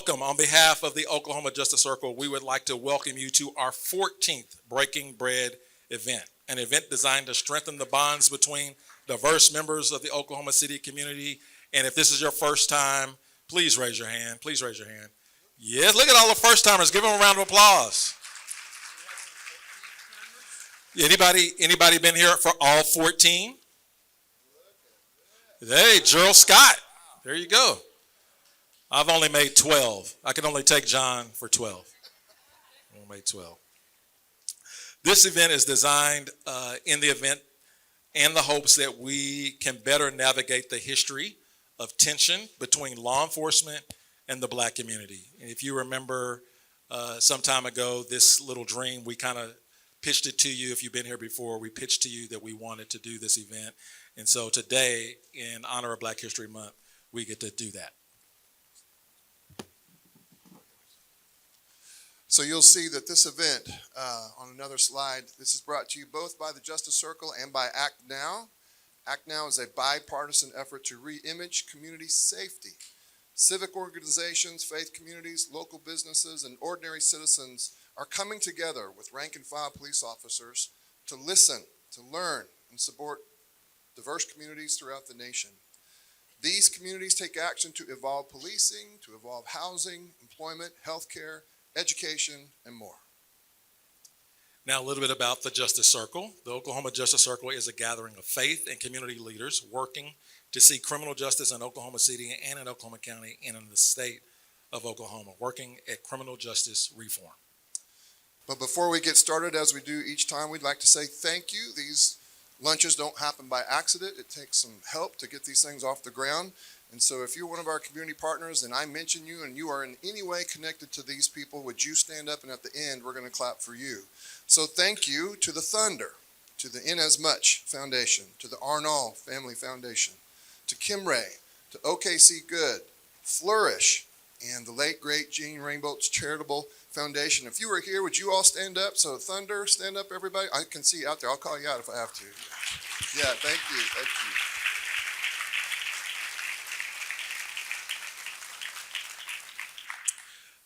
welcome. On behalf of the Oklahoma Justice Circle, we would like to welcome you to our 14th Breaking Bread event, an event designed to strengthen the bonds between diverse members of the Oklahoma City community. And if this is your first time, please raise your hand. Please raise your hand. Yes, look at all the first timers. Give them a round of applause. Anybody been here for all 14? Hey, Gerald Scott. There you go. I've only made 12. I can only take John for 12. I only made 12. This event is designed in the event and the hopes that we can better navigate the history of tension between law enforcement and the black community. And if you remember some time ago, this little dream, we kind of pitched it to you. If you've been here before, we pitched to you that we wanted to do this event. And so today, in honor of Black History Month, we get to do that. So you'll see that this event, on another slide, this is brought to you both by the Justice Circle and by Act Now. Act Now is a bipartisan effort to re-image community safety. Civic organizations, faith communities, local businesses, and ordinary citizens are coming together with rank and file police officers to listen, to learn, and support diverse communities throughout the nation. These communities take action to evolve policing, to evolve housing, employment, healthcare, education, and more. Now, a little bit about the Justice Circle. The Oklahoma Justice Circle is a gathering of faith and community leaders working to see criminal justice in Oklahoma City and in Oklahoma County and in the state of Oklahoma, working at criminal justice reform. But before we get started, as we do each time, we'd like to say thank you. These lunches don't happen by accident. It takes some help to get these things off the ground. And so if you're one of our community partners and I mention you and you are in any way connected to these people, would you stand up, and at the end, we're going to clap for you. So thank you to the Thunder, to the Inasmuch Foundation, to the Arnall Family Foundation, to Kim Ray, to OKC Good, Flourish, and the late, great Gene Rainboat's Charitable Foundation. If you were here, would you all stand up? So Thunder, stand up, everybody. I can see you out there. I'll call you out if I have to. Yeah, thank you. Thank you.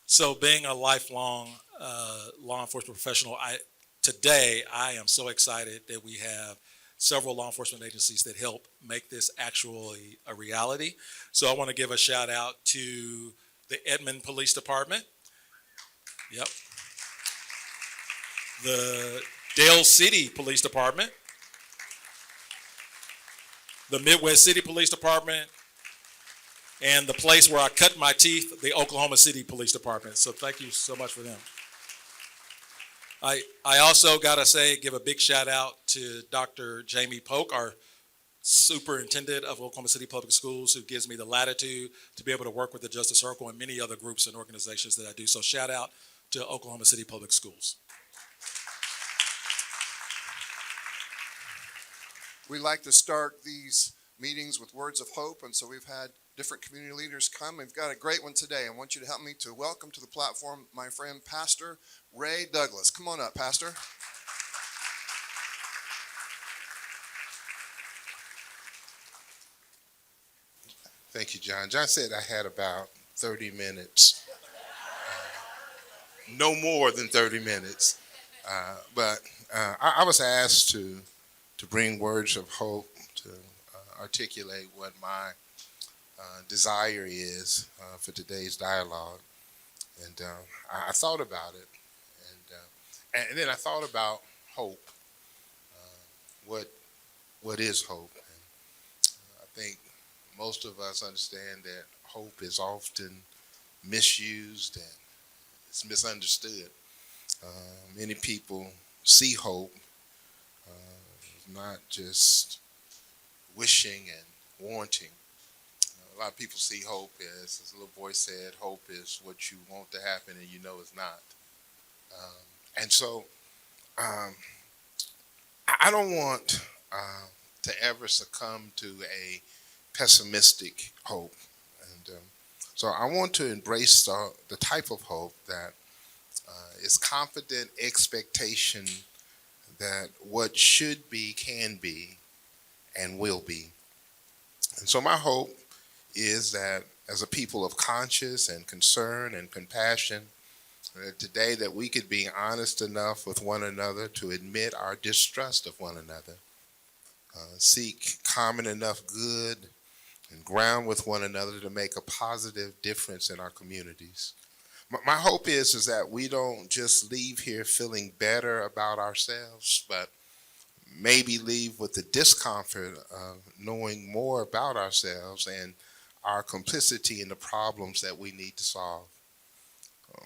So being a lifelong law enforcement professional, today I am so excited that we have several law enforcement agencies that help make this actually a reality. So I want to give a shout out to the Edmond Police Department. Yep. The Dale City Police Department. The Midwest City Police Department. And the place where I cut my teeth, the Oklahoma City Police Department. So thank you so much for them. I also got to say, give a big shout out to Dr. Jamie Polk, our superintendent of Oklahoma City Public Schools, who gives me the latitude to be able to work with the Justice Circle and many other groups and organizations that I do. So shout out to Oklahoma City Public Schools. We like to start these meetings with words of hope, and so we've had different community leaders come. We've got a great one today. I want you to help me to welcome to the platform my friend, Pastor Ray Douglas. Come on up, Pastor. Thank you, John. John said I had about 30 minutes. No more than 30 minutes. But I was asked to bring words of hope, to articulate what my desire is for today's dialogue. And I thought about it. And then I thought about hope. What is hope? And I think most of us understand that hope is often misused and it's misunderstood. Many people see hope not just wishing and wanting. A lot of people see hope as a little boy said, hope is what you want to happen and you know it's not. And so I don't want to ever succumb to a pessimistic hope. And so I want to embrace the type of hope that is confident expectation that what should be can be and will be. And so my hope is that as a people of conscience and concern and compassion, today that we could be honest enough with one another to admit our distrust of one another, seek common enough good and ground with one another to make a positive difference in our communities. My hope is that we don't just leave here feeling better about ourselves, but maybe leave with the discomfort of knowing more about ourselves and our complicity in the problems that we need to solve.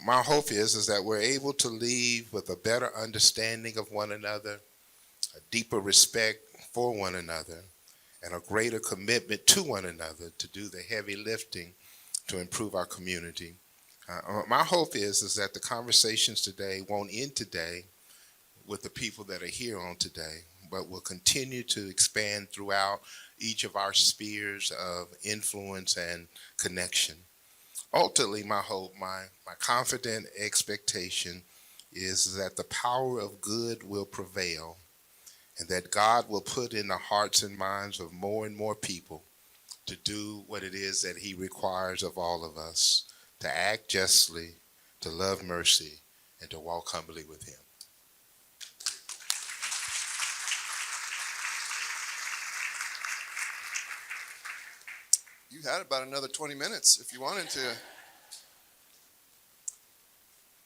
My hope is that we're able to leave with a better understanding of one another, a deeper respect for one another, and a greater commitment to one another to do the heavy lifting to improve our community. My hope is that the conversations today won't end today with the people that are here on today, but will continue to expand throughout each of our spheres of influence and connection. Ultimately, my hope, my confident expectation is that the power of good will prevail and that God will put in the hearts and minds of more and more people to do what it is that he requires of all of us, to act justly, to love mercy, and to walk humbly with him. You had about another 20 minutes if you wanted to.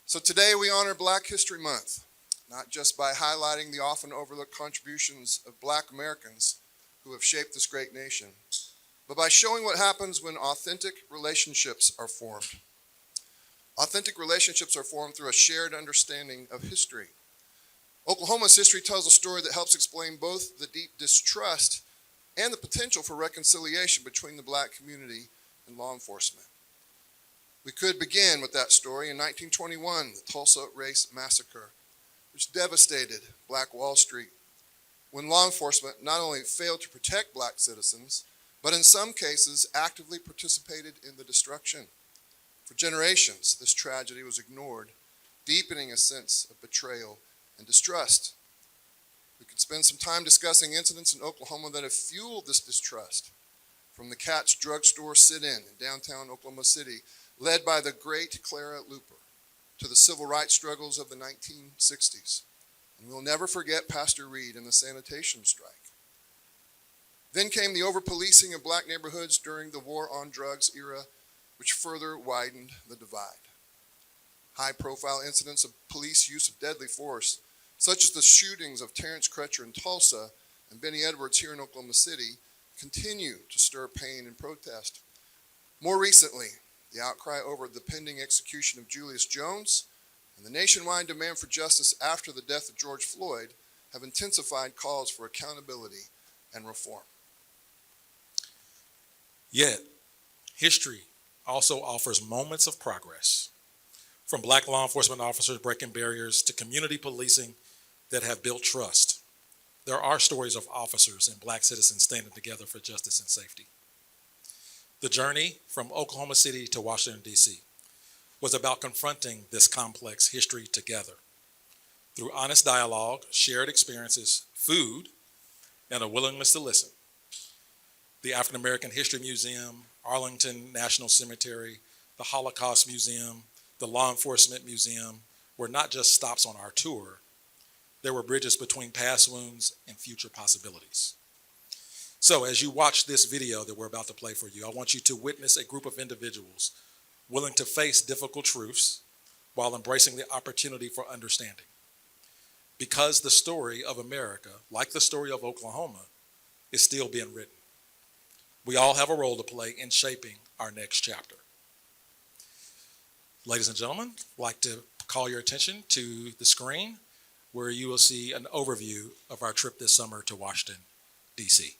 So today we honor Black History Month, not just by highlighting the often overlooked contributions of Black Americans who have shaped this great nation, but by showing what happens when authentic relationships are formed. Authentic relationships are formed through a shared understanding of history. Oklahoma's history tells a story that helps explain both the deep distrust and the potential for reconciliation between the Black community and law enforcement. We could begin with that story in 1921, the Tulsa Race Massacre, which devastated Black Wall Street, when law enforcement not only failed to protect Black citizens, but in some cases actively participated in the destruction. For generations, this tragedy was ignored, deepening a sense of betrayal and distrust. We could spend some time discussing incidents in Oklahoma that have fueled this distrust, from the Katz drugstore sit-in in downtown Oklahoma City, led by the great Clara Luper, to the civil rights struggles of the 1960s. And we'll never forget Pastor Reed and the sanitation strike. Then came the over-policing of Black neighborhoods during the war on drugs era, which further widened the divide. High-profile incidents of police use of deadly force, such as the shootings of Terrence Crutcher in Tulsa and Benny Edwards here in Oklahoma City, continue to stir pain and protest. More recently, the outcry over the pending execution of Julius Jones and the nationwide demand for justice after the death of George Floyd have intensified calls for accountability and reform. Yet, history also offers moments of progress, from Black law enforcement officers breaking barriers to community policing that have built trust. There are stories of officers and Black citizens standing together for justice and safety. The journey from Oklahoma City to Washington, D.C. was about confronting this complex history together through honest dialogue, shared experiences, food, and a willingness to listen. The African American History Museum, Arlington National Cemetery, the Holocaust Museum, the Law Enforcement Museum were not just stops on our tour. They were bridges between past wounds and future possibilities. So as you watch this video that we're about to play for you, I want you to witness a group of individuals willing to face difficult truths while embracing the opportunity for understanding. Because the story of America, like the story of Oklahoma, is still being written. We all have a role to play in shaping our next chapter. Ladies and gentlemen, I'd like to call your attention to the screen where you will see an overview of our trip this summer to Washington, D.C.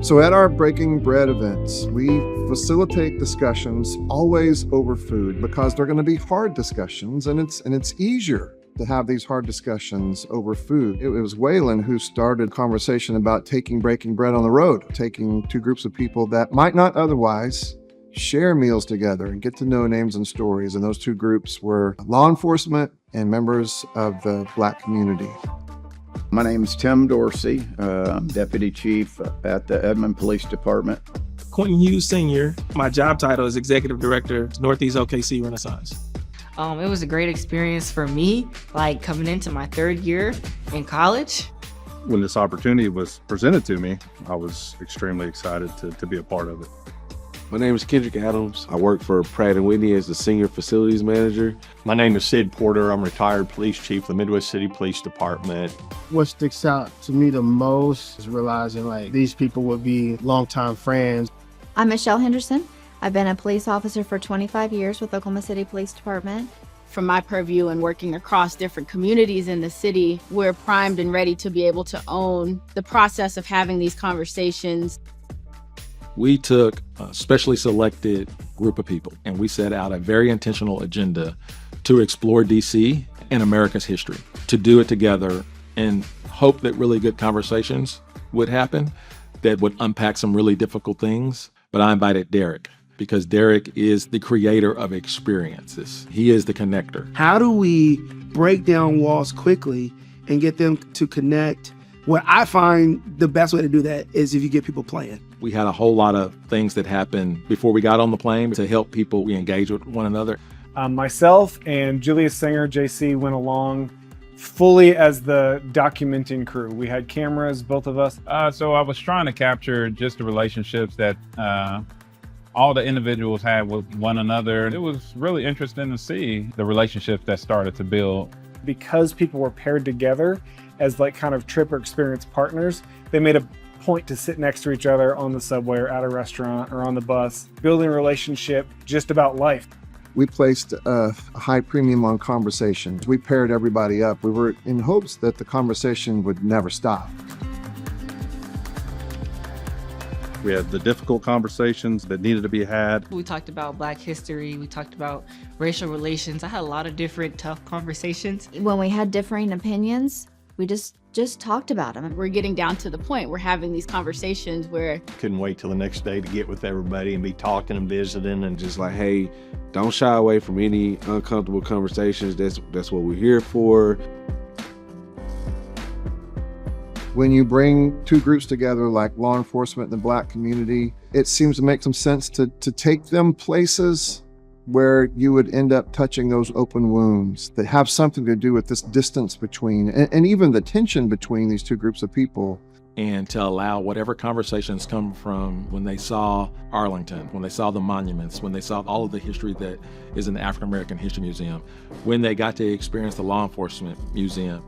So at our Breaking Bread events, we facilitate discussions always over food because they're going to be hard discussions, and it's easier to have these hard discussions over food. It was Waylon who started conversation about taking Breaking Bread on the road, taking two groups of people that might not otherwise share meals together and get to know names and stories. And those two groups were law enforcement and members of the Black community. My name is Tim Dorsey. I'm Deputy Chief at the Edmond Police Department. Quentin Hughes Sr. My job title is Executive Director, Northeast OKC Renaissance. It was a great experience for me, like coming into my third year in college. When this opportunity was presented to me, I was extremely excited to be a part of it. My name is Kendrick Adams. I work for Pratt & Whitney as the Senior Facilities Manager. My name is Sid Porter. I'm retired police chief of the Midwest City Police Department. What sticks out to me the most is realizing like these people would be longtime friends. I'm Michelle Henderson. I've been a police officer for 25 years with Oklahoma City Police Department. From my purview and working across different communities in the city, we're primed and ready to be able to own the process of having these conversations. We took a specially selected group of people and we set out a very intentional agenda to explore DC and America's history, to do it together and hope that really good conversations would happen that would unpack some really difficult things. But I invited Derek because Derek is the creator of experiences. He is the connector. How do we break down walls quickly and get them to connect? What I find the best way to do that is if you get people playing. We had a whole lot of things that happened before we got on the plane to help people engage with one another. Myself and Julius Singer, JC, went along fully as the documenting crew. We had cameras, both of us. So I was trying to capture just the relationships that all the individuals had with one another. It was really interesting to see the relationships that started to build. Because people were paired together as like kind of trip or experience partners, they made a point to sit next to each other on the subway or at a restaurant or on the bus, building a relationship just about life. We placed a high premium on conversations. We paired everybody up. We were in hopes that the conversation would never stop. We had the difficult conversations that needed to be had. We talked about Black history. We talked about racial relations. I had a lot of different tough conversations. When we had differing opinions, we just talked about them. We're getting down to the point. We're having these conversations where Couldn't wait till the next day to get with everybody and be talking and visiting and Just like, hey, don't shy away from any uncomfortable conversations. That's what we're here for. When you bring two groups together like law enforcement and the Black community, it seems to make some sense to take them places where you would end up touching those open wounds that have something to do with this distance between, and even the tension between these two groups of people. And to allow whatever conversations come from when they saw Arlington, when they saw the monuments, when they saw all of the history that is in the African American History Museum, when they got to experience the law enforcement museum.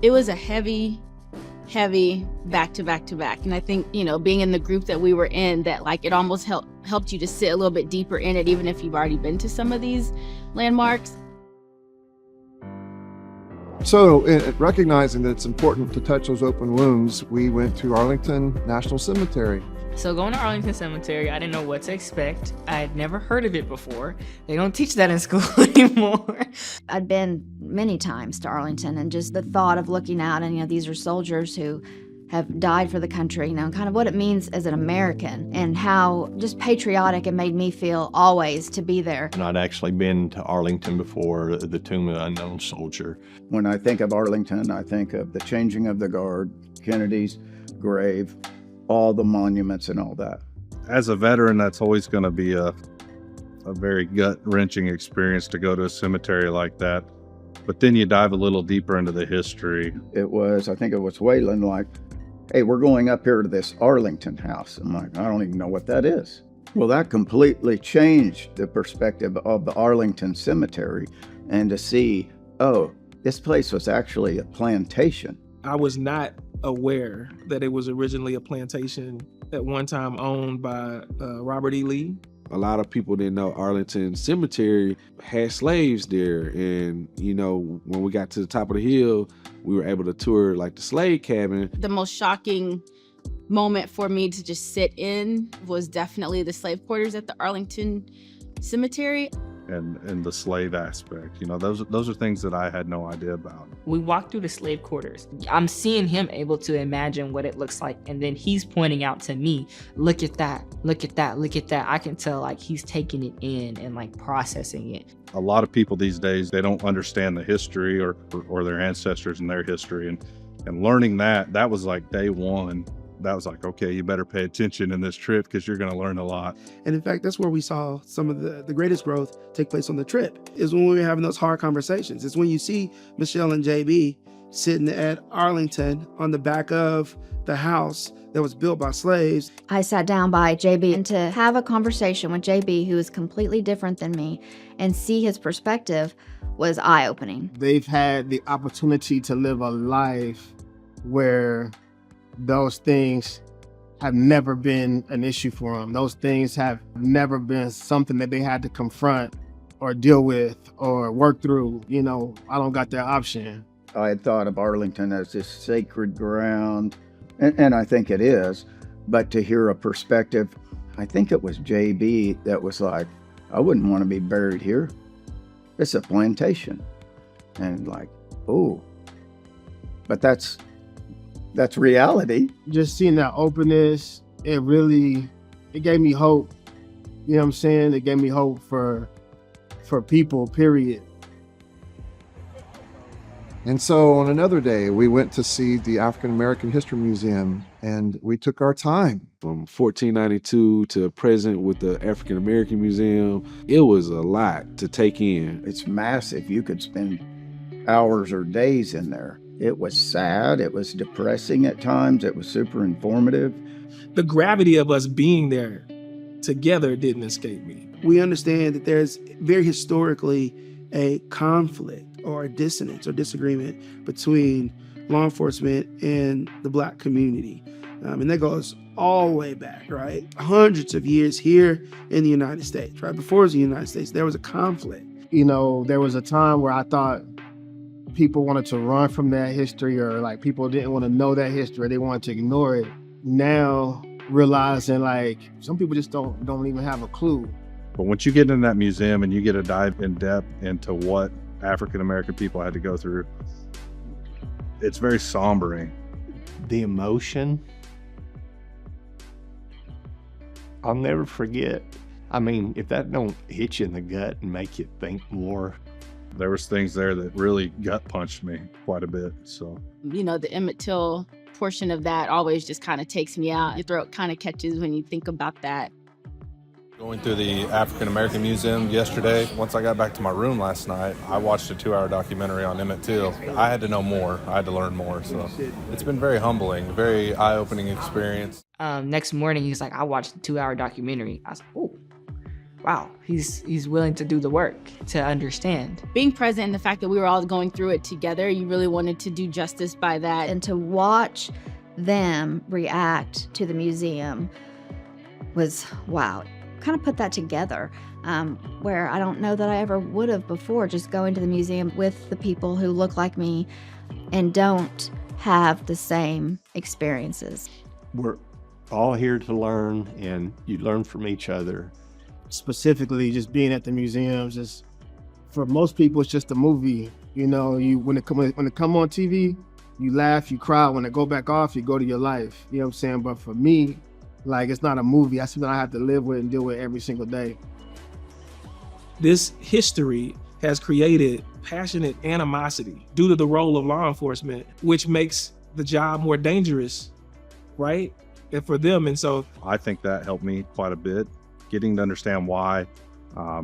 it was a heavy back to back to back. And I think, being in the group that we were in, that like it almost helped you to sit a little bit deeper in it, even if you've already been to some of these landmarks. So recognizing that it's important to touch those open wounds, we went to Arlington National Cemetery. So going to Arlington Cemetery, I didn't know what to expect. I had never heard of it before. They don't teach that in school anymore. I'd been many times to Arlington, and just the thought of looking out and, these are soldiers who have died for the country, and kind of what it means as an American and how just patriotic it made me feel always to be there. And I'd actually been to Arlington before, the Tomb of the Unknown Soldier. When I think of Arlington, I think of the changing of the guard, Kennedy's grave, all the monuments and all that. As a veteran, that's always going to be a very gut-wrenching experience to go to a cemetery like that. But then you dive a little deeper into the history. I think it was Waylon, like, hey, we're going up here to this Arlington house. I'm like, I don't even know what that is. Well, that completely changed the perspective of the Arlington Cemetery, and to see, oh, this place was actually a plantation. I was not aware that it was originally a plantation at one time owned by Robert E. Lee. A lot of people didn't know Arlington Cemetery had slaves there. And, when we got to the top of the hill, we were able to tour like the slave cabin. The most shocking moment for me to just sit in was definitely the slave quarters at the Arlington Cemetery. and the slave aspect. You know, those are things that I had no idea about. We walked through the slave quarters. I'm seeing him able to imagine what it looks like, and then he's pointing out to me, look at that, look at that, look at that. I can tell like he's taking it in and like processing it. A lot of people these days, they don't understand the history or their ancestors and their history, and learning that was like day one. That was like, okay, you better pay attention in this trip because you're going to learn a lot. And in fact, that's where we saw some of the greatest growth take place on the trip, is when we were having those hard conversations. It's when you see Michelle and JB sitting at Arlington on the back of the house that was built by slaves. I sat down by JB and to have a conversation with JB, who is completely different than me, and see his perspective was eye-opening. They've had the opportunity to live a life where those things have never been an issue for them. Those things have never been something that they had to confront or deal with or work through. You know, I don't got that option. I had thought of Arlington as this sacred ground, and I think it is, but to hear a perspective, I think it was JB that was like, I wouldn't want to be buried here. It's a plantation. And like, oh, but that's reality. Just seeing that openness, it gave me hope. You know what I'm saying? It gave me hope for people, period. And so on another day, we went to see the African American History Museum, and we took our time. From 1492 to present with the African American Museum, it was a lot to take in. It's massive. You could spend hours or days in there. It was sad. It was depressing at times. It was super informative. The gravity of us being there together didn't escape me. We understand that there's very historically a conflict or a dissonance or disagreement between law enforcement and the Black community. And that goes all the way back, right? Hundreds of years here in the United States, right? Before it was the United States, there was a conflict. You know, there was a time where I thought people wanted to run from that history, or like people didn't want to know that history, or they wanted to ignore it. Now realizing like some people just don't even have a clue. But once you get in that museum and you get a dive in depth into what African American people had to go through, it's very sombering. The emotion, I'll never forget. I mean, if that don't hit you in the gut and make you think more. There was things there that really gut punched me quite a bit. So, you know, the Emmett Till portion of that always just kind of takes me out. Your throat kind of catches when you think about that. Going through the African American Museum yesterday, once I got back to my room last night, I watched a 2-hour documentary on Emmett Till. I had to know more. I had to learn more. So it's been very humbling, very eye-opening experience. Next morning, he's like, I watched a 2-hour documentary. I was like, oh, wow, he's willing to do the work to understand. Being present and the fact that we were all going through it together, you really wanted to do justice by that. And to watch them react to the museum was, wow. Kind of put that together where I don't know that I ever would have before, just going to the museum with the people who look like me and don't have the same experiences. We're all here to learn, and you learn from each other. Specifically, just being at the museums is, for most people, it's just a movie. You know, when it come on TV, you laugh, you cry. When it go back off, you go to your life. You know what I'm saying? But for me, like, it's not a movie. That's something I have to live with and deal with every single day. This history has created passionate animosity due to the role of law enforcement, which makes the job more dangerous, right? And for them. And so I think that helped me quite a bit, getting to understand why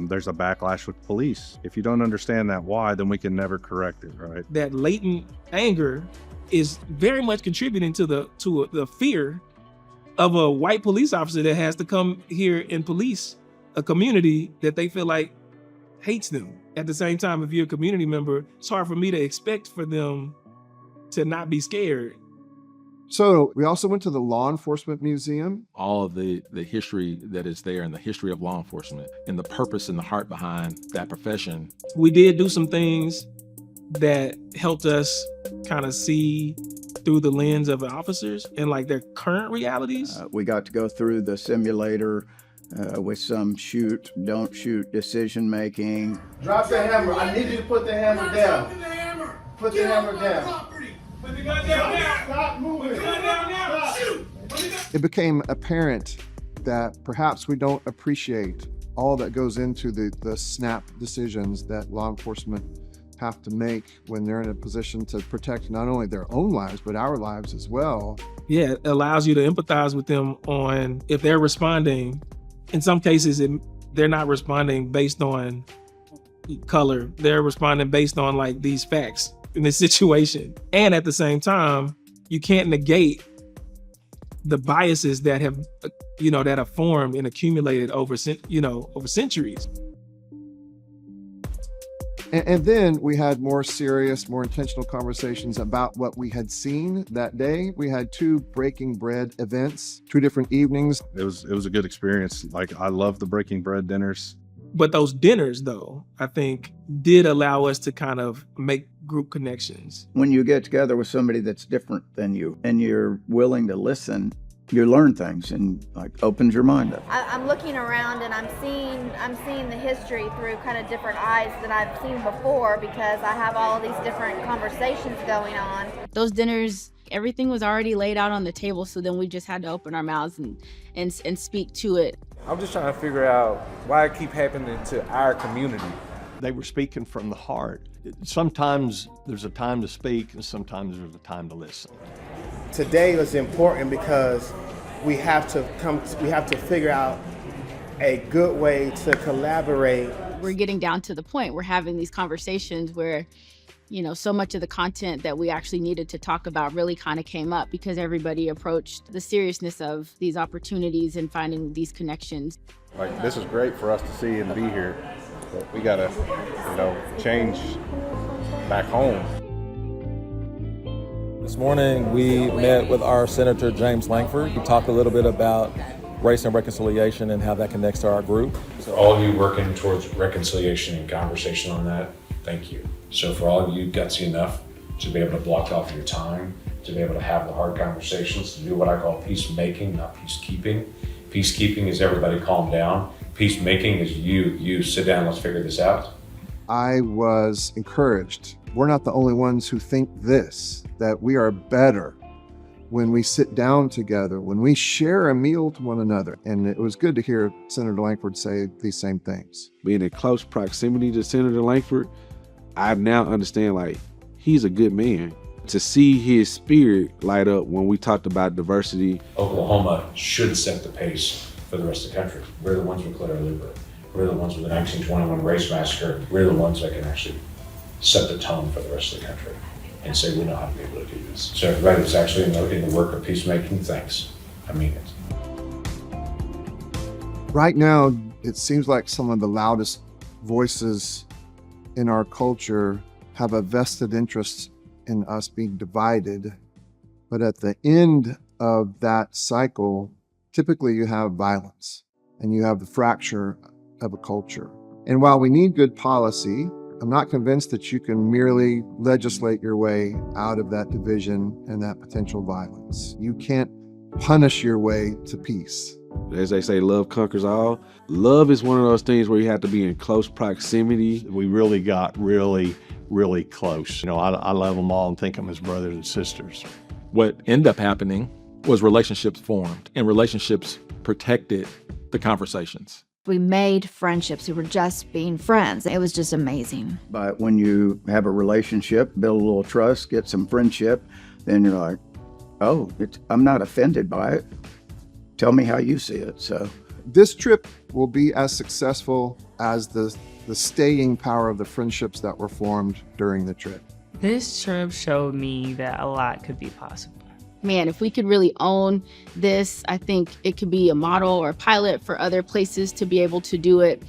there's a backlash with police. If you don't understand that why, then we can never correct it, right? That latent anger is very much contributing to the fear of a white police officer that has to come here and police a community that they feel like hates them. At the same time, if you're a community member, it's hard for me to expect for them to not be scared. So we also went to the Law Enforcement Museum. All of the history that is there and the history of law enforcement and the purpose and the heart behind that profession. We did do some things that helped us kind of see through the lens of the officers and like their current realities. We got to go through the simulator with some shoot, don't shoot decision making. Drop the hammer. I need you to put the hammer down. Put the hammer down. Put the gun down now. Stop moving. Put the gun down now. Shoot. It became apparent that perhaps we don't appreciate all that goes into the snap decisions that law enforcement have to make when they're in a position to protect not only their own lives, but our lives as well. Yeah, it allows you to empathize with them on if they're responding. In some cases, they're not responding based on color. They're responding based on like these facts in this situation. And at the same time, you can't negate the biases that have, that have formed and accumulated over centuries. And then we had more serious, more intentional conversations about what we had seen that day. We had 2 breaking bread events, 2 different evenings. It was a good experience. Like, I love the breaking bread dinners. But those dinners, though, I think did allow us to kind of make group connections. When you get together with somebody that's different than you and you're willing to listen, you learn things and like opens your mind up. I'm looking around and I'm seeing the history through kind of different eyes than I've seen before, because I have all of these different conversations going on. Those dinners, everything was already laid out on the table, so then we just had to open our mouths and speak to it. I'm just trying to figure out why it keep happening to our community. They were speaking from the heart. Sometimes there's a time to speak and sometimes there's a time to listen. Today was important because we have to figure out a good way to collaborate. We're getting down to the point. We're having these conversations where, so much of the content that we actually needed to talk about really kind of came up because everybody approached the seriousness of these opportunities and finding these connections. Like, this is great for us to see and be here, but we gotta, change back home. This morning, we met with our Senator James Lankford. We talked a little bit about race and reconciliation and how that connects to our group. For all of you working towards reconciliation and conversation on that, thank you. So for all of you gutsy enough to be able to block off your time, to be able to have the hard conversations, to do what I call peacemaking, not peacekeeping. Peacekeeping is everybody calm down. Peacemaking is you sit down, let's figure this out. I was encouraged. We're not the only ones who think this, that we are better when we sit down together, when we share a meal to one another. And it was good to hear Senator Lankford say these same things. Being in close proximity to Senator Lankford, I now understand, he's a good man. To see his spirit light up when we talked about diversity. Oklahoma should set the pace for the rest of the country. We're the ones with Clara Luber. We're the ones with the 1921 race massacre. We're the ones that can actually set the tone for the rest of the country and say we know how to be able to do this. So everybody that's actually in the work of peacemaking, thanks. I mean it. Right now, it seems like some of the loudest voices in our culture have a vested interest in us being divided. But at the end of that cycle, typically you have violence and you have the fracture of a culture. And while we need good policy, I'm not convinced that you can merely legislate your way out of that division and that potential violence. You can't punish your way to peace. As they say, love conquers all. Love is one of those things where you have to be in close proximity. We really got really close. I love them all and think of them as brothers and sisters. What ended up happening was relationships formed, and relationships protected the conversations. We made friendships. We were just being friends. It was just amazing. But when you have a relationship, build a little trust, get some friendship, then you're like, oh, I'm not offended by it. Tell me how you see it. So this trip will be as successful as the staying power of the friendships that were formed during the trip. This trip showed me that a lot could be possible. Man, if we could really own this, I think it could be a model or a pilot for other places to be able to do it.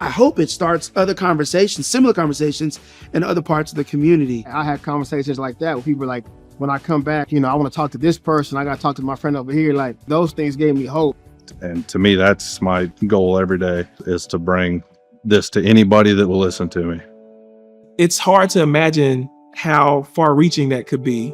I hope it starts other conversations, similar conversations in other parts of the community. I had conversations like that with people like, when I come back, I want to talk to this person. I got to talk to my friend over here. Like, those things gave me hope. And to me, that's my goal every day, is to bring this to anybody that will listen to me. It's hard to imagine how far-reaching that could be.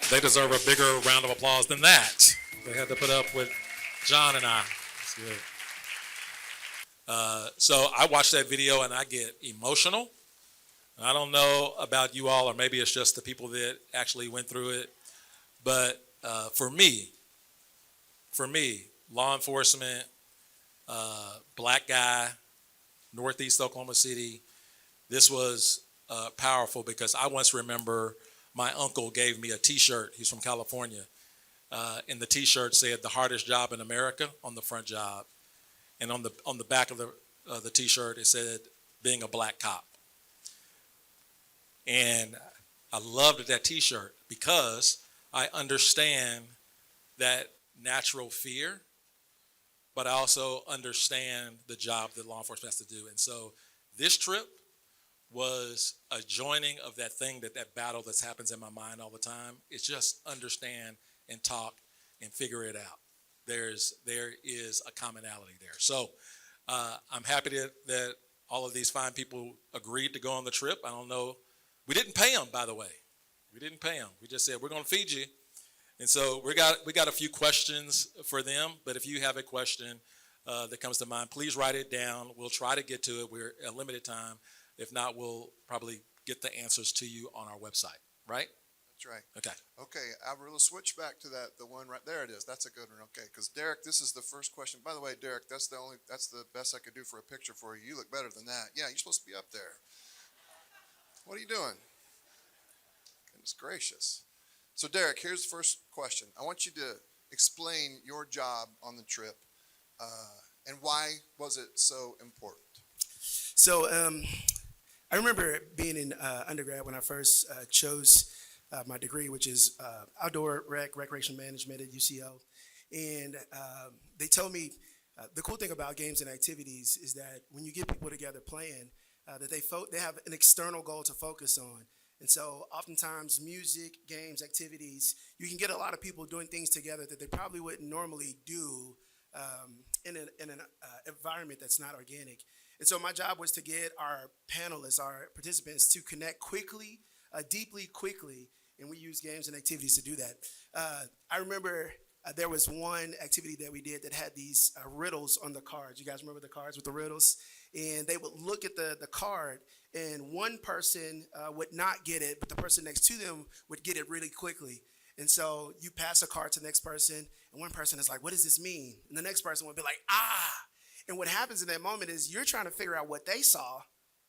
They deserve a bigger round of applause than that. They had to put up with John and I. That's good. So I watch that video and I get emotional. I don't know about you all, or maybe it's just the people that actually went through it. But for me, law enforcement, black guy, Northeast Oklahoma City, this was powerful because I once remember my uncle gave me a T-shirt. He's from California. And the T-shirt said "the hardest job in America" on the front job, and on the back of the T-shirt it said "being a black cop." And I loved that T-shirt because I understand that natural fear, but I also understand the job that law enforcement has to do. And so this trip was a joining of that thing, that battle that happens in my mind all the time. It's just understand and talk and figure it out. There is a commonality there. So I'm happy that all of these fine people agreed to go on the trip. I don't know. We didn't pay them, by the way. We didn't pay them. We just said, we're going to feed you. And so we got a few questions for them. But if you have a question that comes to mind, please write it down. We'll try to get to it. We're at limited time. If not, we'll probably get the answers to you on our website, right? That's right. Okay. Okay, Alvaro, let's switch back to the one right there. It is. That's a good one. Okay, because Derek, this is the first question. By the way, Derek, that's the best I could do for a picture for you. You look better than that. Yeah, you're supposed to be up there. What are you doing? Goodness gracious. So, Derek, here's the first question. I want you to explain your job on the trip and why was it so important? So I remember being in undergrad when I first chose my degree, which is outdoor recreation management at UCO. And they told me the cool thing about games and activities is that when you get people together playing, that they have an external goal to focus on. And so oftentimes music, games, activities, you can get a lot of people doing things together that they probably wouldn't normally do in an environment that's not organic. And so my job was to get our panelists, our participants, to connect quickly, deeply, quickly, and we use games and activities to do that. I remember there was one activity that we did that had these riddles on the cards. You guys remember the cards with the riddles? And they would look at the card, and one person would not get it, but the person next to them would get it really quickly. And so you pass a card to the next person, and one person is like, what does this mean? And the next person would be like, ah. And what happens in that moment is you're trying to figure out what they saw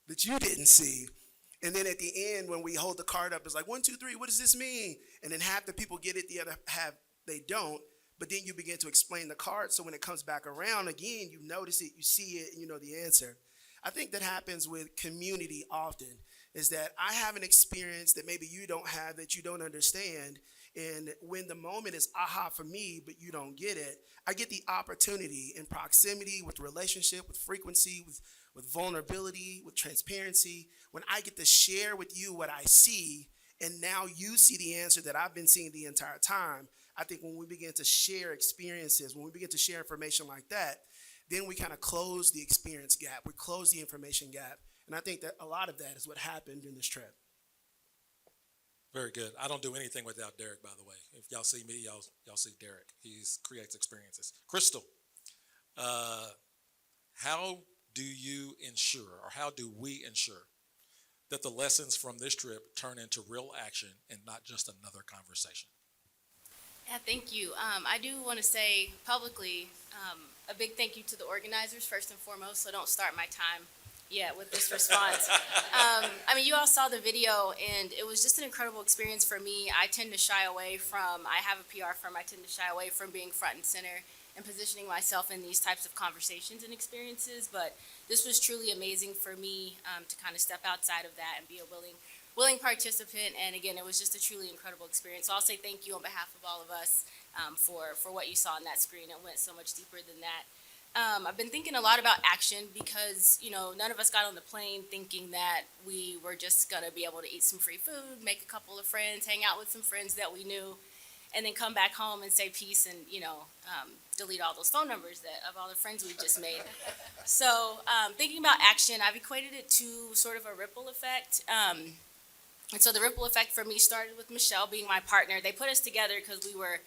that you didn't see. And then at the end, when we hold the card up, it's like, 1, 2, 3, what does this mean? And then half the people get it, the other half, they don't. But then you begin to explain the card. So when it comes back around again, you notice it, you see it, and you know the answer. I think that happens with community often, is that I have an experience that maybe you don't have, that you don't understand. And when the moment is aha for me, but you don't get it, I get the opportunity in proximity, with relationship, with frequency, with vulnerability, with transparency, when I get to share with you what I see, and now you see the answer that I've been seeing the entire time. I think when we begin to share experiences, when we begin to share information like that, then we kind of close the experience gap. We close the information gap. And I think that a lot of that is what happened in this trip. Very good. I don't do anything without Derek, by the way. If y'all see me, y'all see Derek. He creates experiences. Crystal, how do you ensure, or how do we ensure, that the lessons from this trip turn into real action and not just another conversation? Yeah, thank you. I do want to say publicly a big thank you to the organizers first and foremost, so don't start my time yet with this response. I mean, you all saw the video, and it was just an incredible experience for me. I tend to shy away from, I have a PR firm, I tend to shy away from being front and center and positioning myself in these types of conversations and experiences, but this was truly amazing for me to kind of step outside of that and be a willing participant. And again, it was just a truly incredible experience. So I'll say thank you on behalf of all of us for what you saw on that screen. It went so much deeper than that. I've been thinking a lot about action because, you know, none of us got on the plane thinking that we were just going to be able to eat some free food, make a couple of friends, hang out with some friends that we knew, and then come back home and say peace and, you know, delete all those phone numbers of all the friends we just made. So thinking about action, I've equated it to sort of a ripple effect. And so the ripple effect for me started with Michelle being my partner. They put us together because we were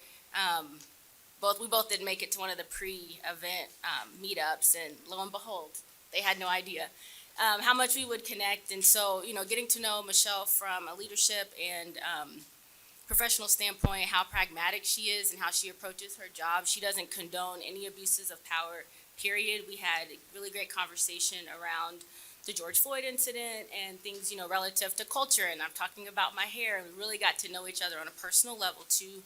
we both didn't make it to one of the pre-event meetups, and lo and behold, they had no idea how much we would connect. And so, getting to know Michelle from a leadership and professional standpoint, how pragmatic she is and how she approaches her job. She doesn't condone any abuses of power, period. We had a really great conversation around the George Floyd incident and things, relative to culture. And I'm talking about my hair, and we really got to know each other on a personal level too.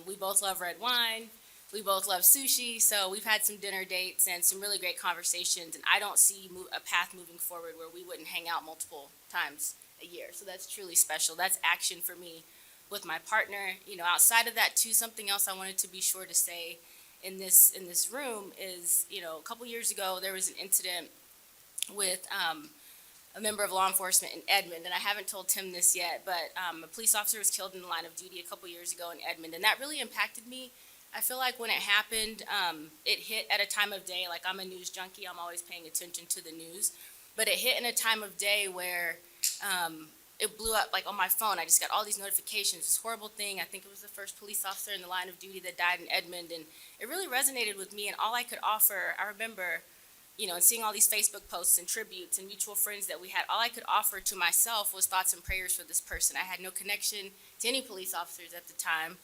We both love red wine. We both love sushi. So we've had some dinner dates and some really great conversations. And I don't see a path moving forward where we wouldn't hang out multiple times a year. So that's truly special. That's action for me with my partner. Outside of that too, something else I wanted to be sure to say in this room is, a couple years ago, there was an incident with a member of law enforcement in Edmond, and I haven't told Tim this yet, but a police officer was killed in the line of duty a couple years ago in Edmond, and that really impacted me. I feel like when it happened, it hit at a time of day, like I'm a news junkie, I'm always paying attention to the news, but it hit in a time of day where it blew up like on my phone. I just got all these notifications, this horrible thing. I think it was the first police officer in the line of duty that died in Edmond, and it really resonated with me, and all I could offer, I remember, and seeing all these Facebook posts and tributes and mutual friends that we had, all I could offer to myself was thoughts and prayers for this person. I had no connection to any police officers at the time.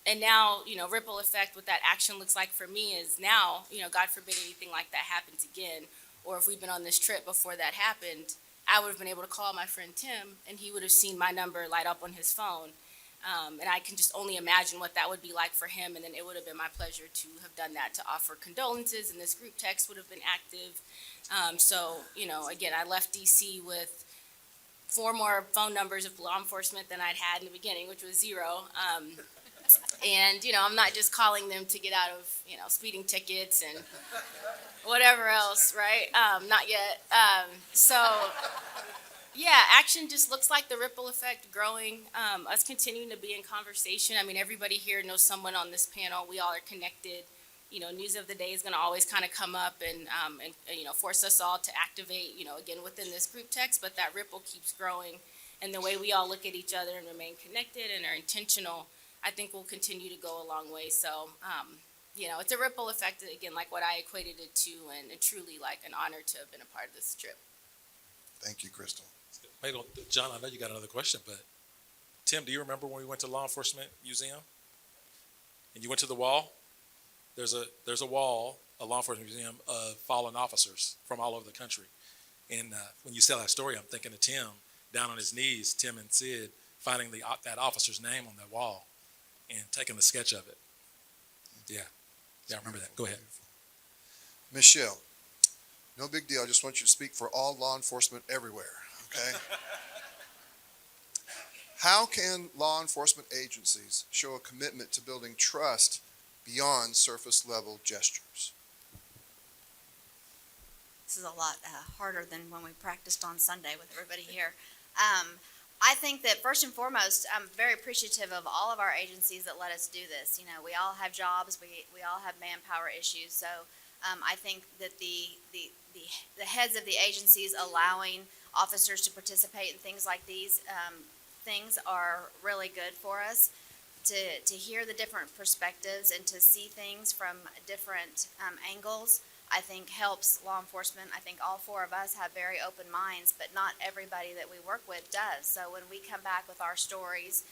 And now, ripple effect, what that action looks like for me is now, God forbid anything like that happens again, or if we've been on this trip before that happened, I would have been able to call my friend Tim, and he would have seen my number light up on his phone. And I can just only imagine what that would be like for him, and then it would have been my pleasure to have done that, to offer condolences, and this group text would have been active. So, again, I left DC with 4 more phone numbers of law enforcement than I'd had in the beginning, which was 0. And, I'm not just calling them to get out of, speeding tickets and whatever else, right? Not yet. Yeah, action just looks like the ripple effect growing, us continuing to be in conversation. I mean, everybody here knows someone on this panel. We all are connected. News of the day is going to always kind of come up and force us all to activate, again, within this group text, but that ripple keeps growing. And the way we all look at each other and remain connected and are intentional, I think will continue to go a long way. So, it's a ripple effect, again, like what I equated it to, and truly like an honor to have been a part of this trip. Thank you, Crystal. Wait, John, I know you got another question, but Tim, do you remember when we went to Law Enforcement Museum and you went to the wall? There's a wall, a law enforcement museum of fallen officers from all over the country. And when you tell that story, I'm thinking of Tim down on his knees, Tim and Sid, finding that officer's name on that wall and taking the sketch of it. Yeah, I remember that. Go ahead. Michelle, no big deal. I just want you to speak for all law enforcement everywhere, okay? How can law enforcement agencies show a commitment to building trust beyond surface level gestures? This is a lot harder than when we practiced on Sunday with everybody here. I think that first and foremost, I'm very appreciative of all of our agencies that let us do this. We all have jobs, we all have manpower issues. So I think that the heads of the agencies allowing officers to participate in things like these things are really good for us. To hear the different perspectives and to see things from different angles, I think helps law enforcement. I think all 4 of us have very open minds, but not everybody that we work with does. So when we come back with our stories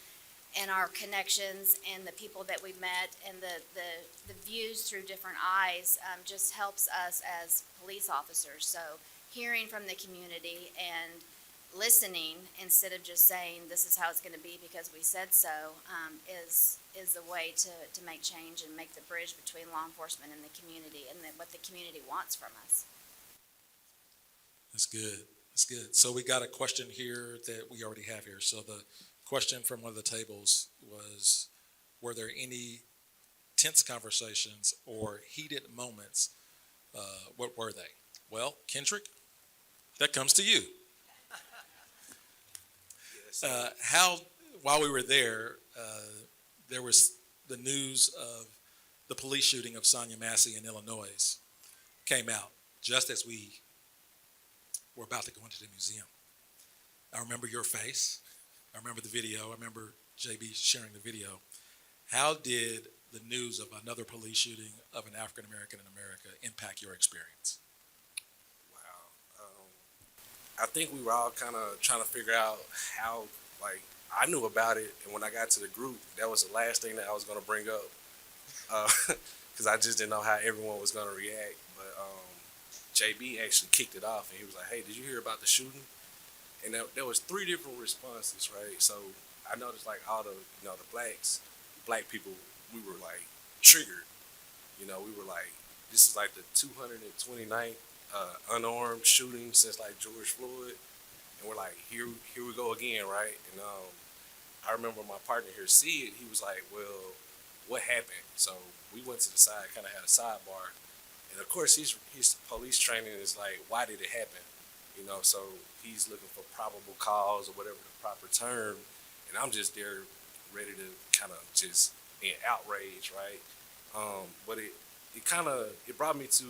and our connections and the people that we've met and the views through different eyes just helps us as police officers. So hearing from the community and listening instead of just saying this is how it's going to be because we said so is the way to make change and make the bridge between law enforcement and the community and what the community wants from us. That's good. That's good. So we got a question here that we already have here. So the question from one of the tables was, were there any tense conversations or heated moments? What were they? Well, Kendrick, that comes to you. While we were there, there was the news of the police shooting of Sonia Massey in Illinois came out just as we were about to go into the museum. I remember your face. I remember the video. I remember JB sharing the video. How did the news of another police shooting of an African American in America impact your experience? I think we were all kind of trying to figure out how, like, I knew about it, and when I got to the group, that was the last thing that I was going to bring up, because I just didn't know how everyone was going to react. But JB actually kicked it off, and he was like, "Hey, did you hear about the shooting?" And there was 3 different responses, right? So I noticed, like, all the, the black people, we were like triggered. We were like, this is like the 229th unarmed shooting since like George Floyd, and we're like, here we go again, right? And I remember my partner here, Sid, he was like, well, what happened? So we went to the side, kind of had a sidebar, and of course his police training is like, why did it happen? So he's looking for probable cause or whatever the proper term, and I'm just there ready to kind of just in outrage, right? But it brought me to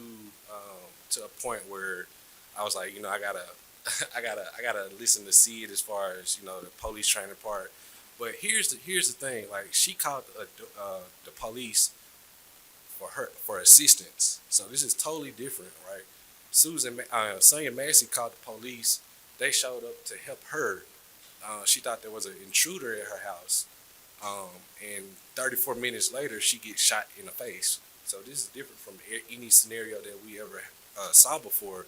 a point where I was like, I gotta listen to Sid as far as the police training part. But here's the thing, like, she called the police for assistance, so this is totally different, right? Sonia Massey called the police. They showed up to help her. She thought there was an intruder at her house, and 34 minutes later, she gets shot in the face. So this is different from any scenario that we ever saw before.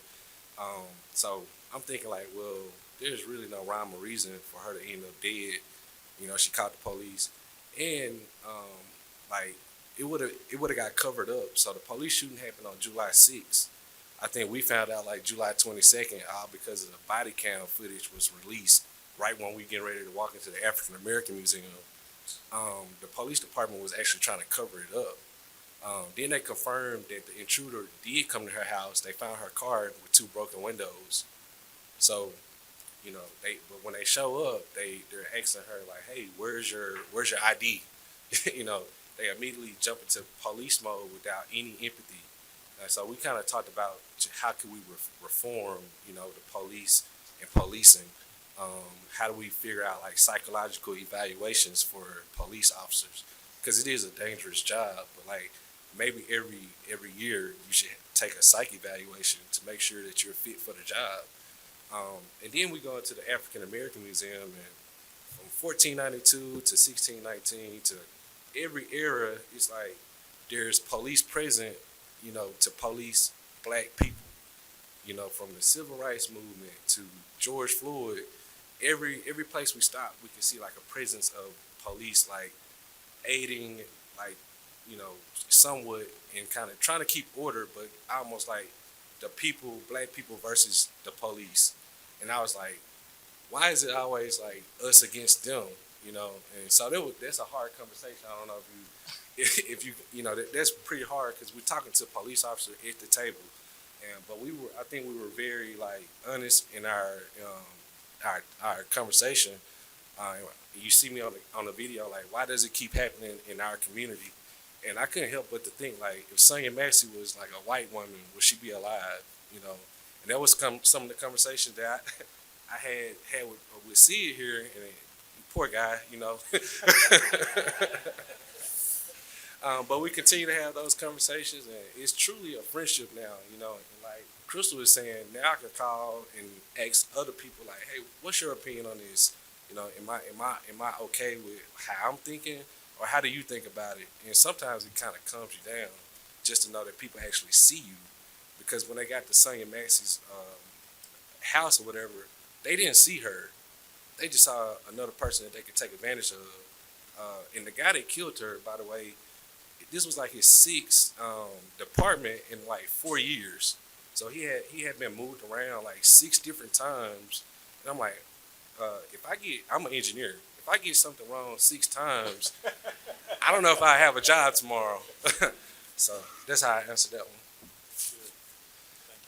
So I'm thinking, like, well, there's really no rhyme or reason for her to end up dead. She called the police, and like, it would have got covered up. So the police shooting happened on July 6th. I think we found out like July 22nd, all because of the body cam footage was released right when we get ready to walk into the African American Museum. The police department was actually trying to cover it up. Then they confirmed that the intruder did come to her house. They found her car with 2 broken windows. So, but when they show up, they're asking her like, "Hey, where's your ID?" They immediately jump into police mode without any empathy. And so we kind of talked about how could we reform, the police and policing. How do we figure out like psychological evaluations for police officers? Because it is a dangerous job, but like maybe every year you should take a psych evaluation to make sure that you're fit for the job. And then we go into the African American Museum, and from 1492 to 1619 to every era, it's like there's police present, to police black people. From the civil rights movement to George Floyd, every place we stop, we can see like a presence of police, like aiding, like, somewhat, and kind of trying to keep order, but almost like the people, black people versus the police. And I was like, why is it always like us against them? And so that's a hard conversation. I don't know if you that's pretty hard, because we're talking to a police officer at the table, but I think we were very like honest in our conversation. You see me on the video, like, why does it keep happening in our community? And I couldn't help but to think, like, if Sonia Massey was like a white woman, would she be alive? And that was some of the conversations that I had with Sid here, and poor guy, but we continue to have those conversations, and it's truly a friendship now, And like Crystal was saying, now I can call and ask other people, like, hey, what's your opinion on this? Am I okay with how I'm thinking, or how do you think about it? And sometimes it kind of calms you down just to know that people actually see you, because when they got to Sonia Massey's house or whatever, they didn't see her. They just saw another person that they could take advantage of. And the guy that killed her, by the way, this was like his 6th department in like 4 years. So he had been moved around like 6 different times. And I'm like, I'm an engineer. If I get something wrong 6 times, I don't know if I have a job tomorrow. So that's how I answered that one.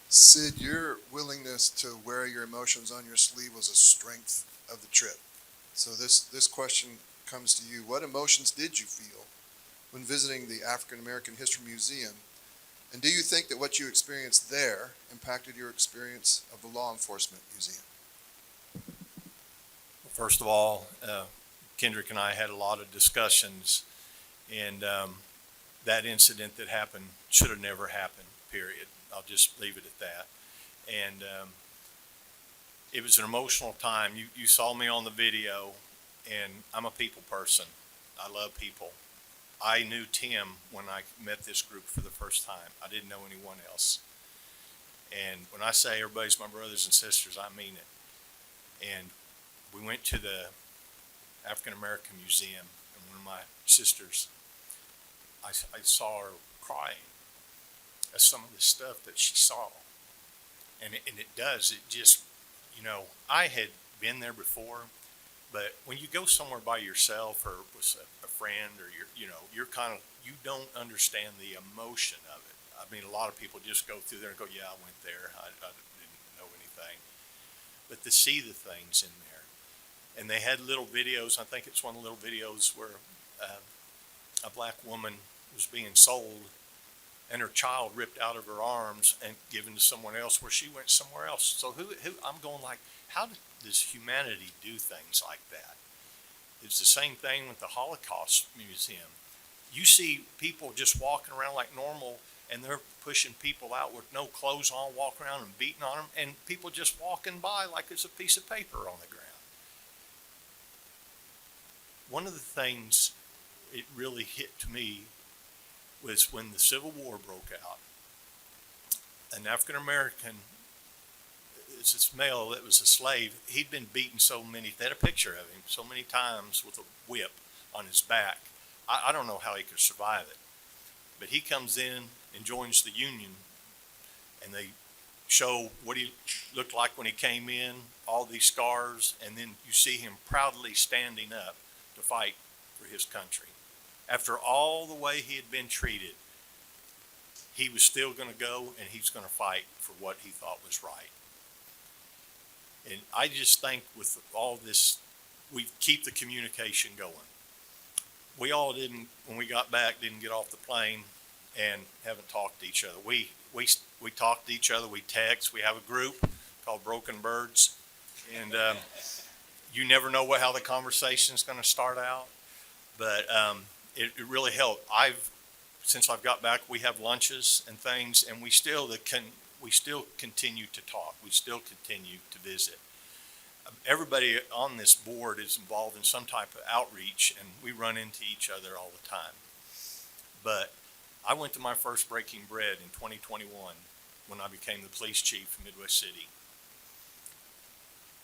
Sid, your willingness to wear your emotions on your sleeve was a strength of the trip. So this question comes to you. What emotions did you feel when visiting the African American History Museum? And do you think that what you experienced there impacted your experience of the Law Enforcement Museum? First of all, Kendrick and I had a lot of discussions, and that incident that happened should have never happened, period. I'll just leave it at that. And it was an emotional time. You saw me on the video, and I'm a people person. I love people. I knew Tim when I met this group for the first time. I didn't know anyone else. And when I say everybody's my brothers and sisters, I mean it. And we went to the African American Museum, and one of my sisters, I saw her crying at some of the stuff that she saw. And it does, it just, you know, I had been there before, but when you go somewhere by yourself or with a friend or you're kind of, you don't understand the emotion of it. I mean, a lot of people just go through there and go, yeah, I went there. I didn't know anything. But to see the things in there, and they had little videos. I think it's one of the little videos where a black woman was being sold and her child ripped out of her arms and given to someone else where she went somewhere else. So who I'm going like, how does humanity do things like that? It's the same thing with the Holocaust Museum. You see people just walking around like normal, and they're pushing people out with no clothes on, walking around and beating on them, and people just walking by like it's a piece of paper on the ground. One of the things it really hit to me was when the Civil War broke out. An African American, it's this male that was a slave, he'd been beaten so many, they had a picture of him so many times with a whip on his back. I don't know how he could survive it. But he comes in and joins the Union, and they show what he looked like when he came in, all these scars, and then you see him proudly standing up to fight for his country. After all the way he had been treated, he was still going to go and he's going to fight for what he thought was right. And I just think with all this, we keep the communication going. We all didn't, when we got back, didn't get off the plane and haven't talked to each other. We talk to each other, we text, we have a group called Broken Birds, and you never know how the conversation is going to start out, but it really helped. Since I've got back, we have lunches and things, and we still continue to talk. We still continue to visit. Everybody on this board is involved in some type of outreach, and we run into each other all the time. But I went to my first Breaking Bread in 2021 when I became the police chief in Midwest City.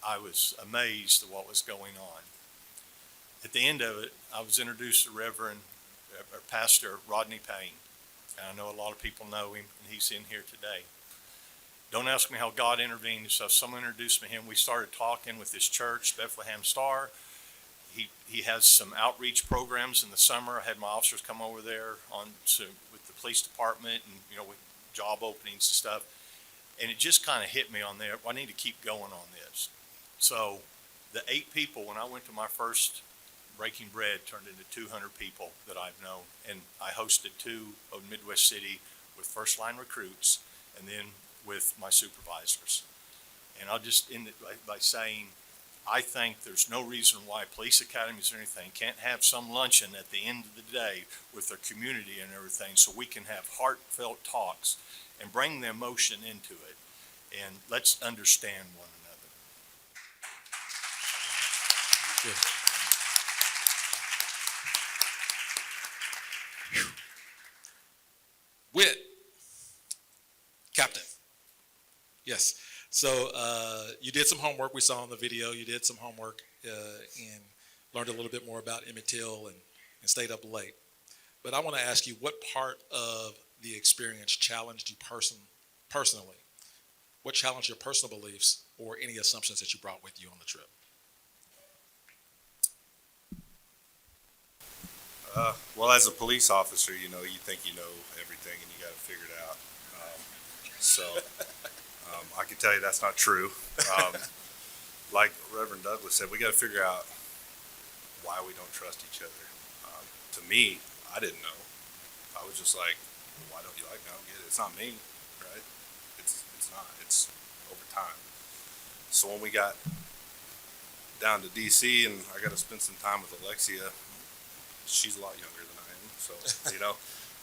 I was amazed at what was going on. At the end of it, I was introduced to Reverend or Pastor Rodney Payne. And I know a lot of people know him, and he's in here today. Don't ask me how God intervened. So someone introduced me to him. We started talking with his church, Bethlehem Star. He has some outreach programs in the summer. I had my officers come over there with the police department and, with job openings and stuff. And it just kind of hit me on there. I need to keep going on this. So the 8 people, when I went to my first Breaking Bread, turned into 200 people that I've known. And I hosted 2 of Midwest City with first line recruits and then with my supervisors. And I'll just end it by saying, I think there's no reason why police academies or anything can't have some luncheon at the end of the day with their community and everything, so we can have heartfelt talks and bring the emotion into it. And let's understand one another. Good. Wit. Captain. Yes. So you did some homework. We saw in the video you did some homework and learned a little bit more about Emmett Till and stayed up late. But I want to ask you, what part of the experience challenged you personally? What challenged your personal beliefs or any assumptions that you brought with you on the trip? Well, as a police officer, you think you know everything and you got to figure it out. I can tell you that's not true. Like Reverend Douglas said, we got to figure out why we don't trust each other. To me, I didn't know. I was just like, why don't you like me? I don't get it. It's not me, right? It's not. It's over time. So when we got down to DC and I got to spend some time with Alexia. She's a lot younger than I am, so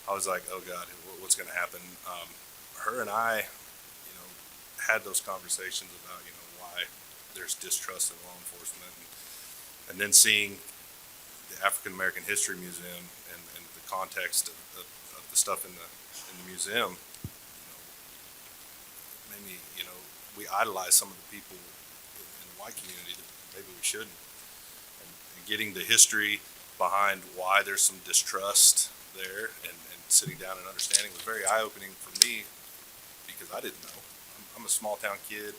I was like, oh God, what's going to happen? Her and I, had those conversations about why there's distrust in law enforcement, and then seeing the African American History Museum and the context of the stuff in the museum, made me, we idolize some of the people in the white community that maybe we shouldn't. And getting the history behind why there's some distrust there and sitting down and understanding was very eye-opening for me because I didn't know. I'm a small town kid,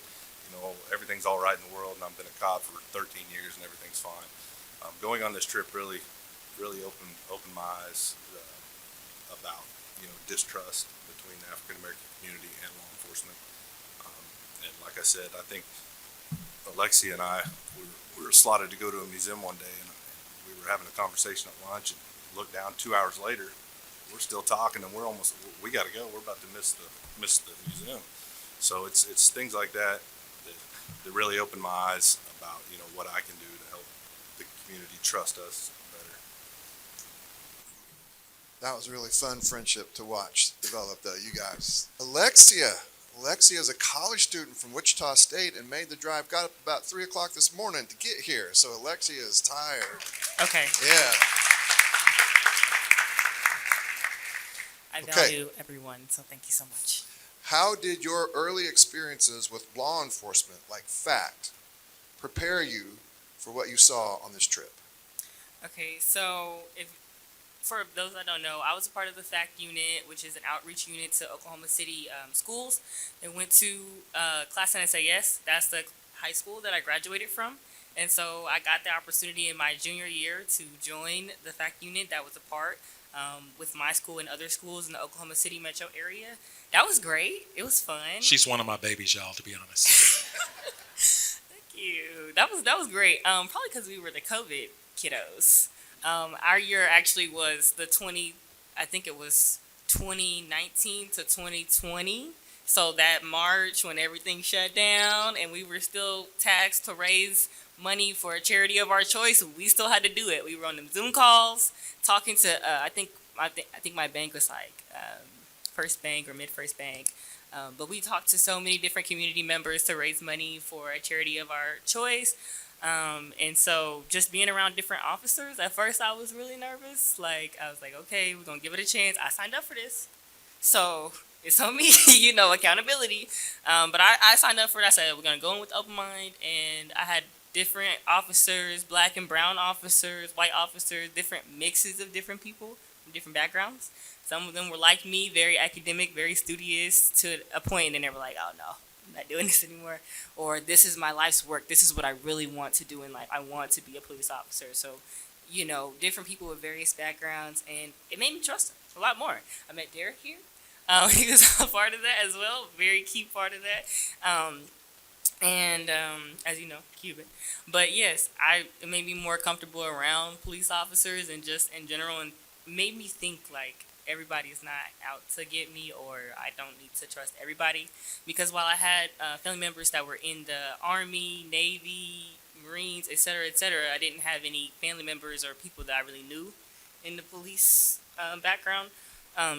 everything's all right in the world and I've been a cop for 13 years and everything's fine. Going on this trip really opened my eyes about, distrust between the African American community and law enforcement. And like I said, I think Alexia and I, we were slotted to go to a museum one day and we were having a conversation at lunch and looked down 2 hours later, we're still talking and we got to go. We're about to miss the museum. So it's things like that really opened my eyes about, what I can do to help the community trust us better. That was a really fun friendship to watch develop, though, you guys. Alexia is a college student from Wichita State and made the drive, got up about 3 o'clock this morning to get here. So Alexia is tired. Okay. Yeah. I value everyone, so thank you so much. How did your early experiences with law enforcement, like FACT, prepare you for what you saw on this trip? Okay, so for those that don't know, I was a part of the FACT unit, which is an outreach unit to Oklahoma City schools. I went to class in SAS. That's the high school that I graduated from. And so I got the opportunity in my junior year to join the FACT unit that was a part with my school and other schools in the Oklahoma City metro area. That was great. It was fun. She's one of my babies, y'all, to be honest. Thank you. That was great. Probably because we were the COVID kiddos. Our year actually was I think it was 2019 to 2020. So that March when everything shut down and we were still taxed to raise money for a charity of our choice, we still had to do it. We were on them Zoom calls, talking to I think my bank was like First Bank or Mid-First Bank. But we talked to so many different community members to raise money for a charity of our choice. And so just being around different officers, at first I was really nervous. I was like, okay, we're going to give it a chance. I signed up for this. So it's on me, accountability. But I signed up for it. I said, we're going to go in with open mind. And I had different officers, black and brown officers, white officers, different mixes of different people from different backgrounds. Some of them were like me, very academic, very studious to a point, and then they were like, oh no, I'm not doing this anymore. Or this is my life's work. This is what I really want to do in life. I want to be a police officer. So, different people with various backgrounds, and it made me trust them a lot more. I met Derek here. He was a part of that as well, very key part of that. As you know, Cuban. But yes, it made me more comfortable around police officers and just in general, and made me think like everybody is not out to get me, or I don't need to trust everybody. Because while I had family members that were in the Army, Navy, Marines, etc., I didn't have any family members or people that I really knew in the police background.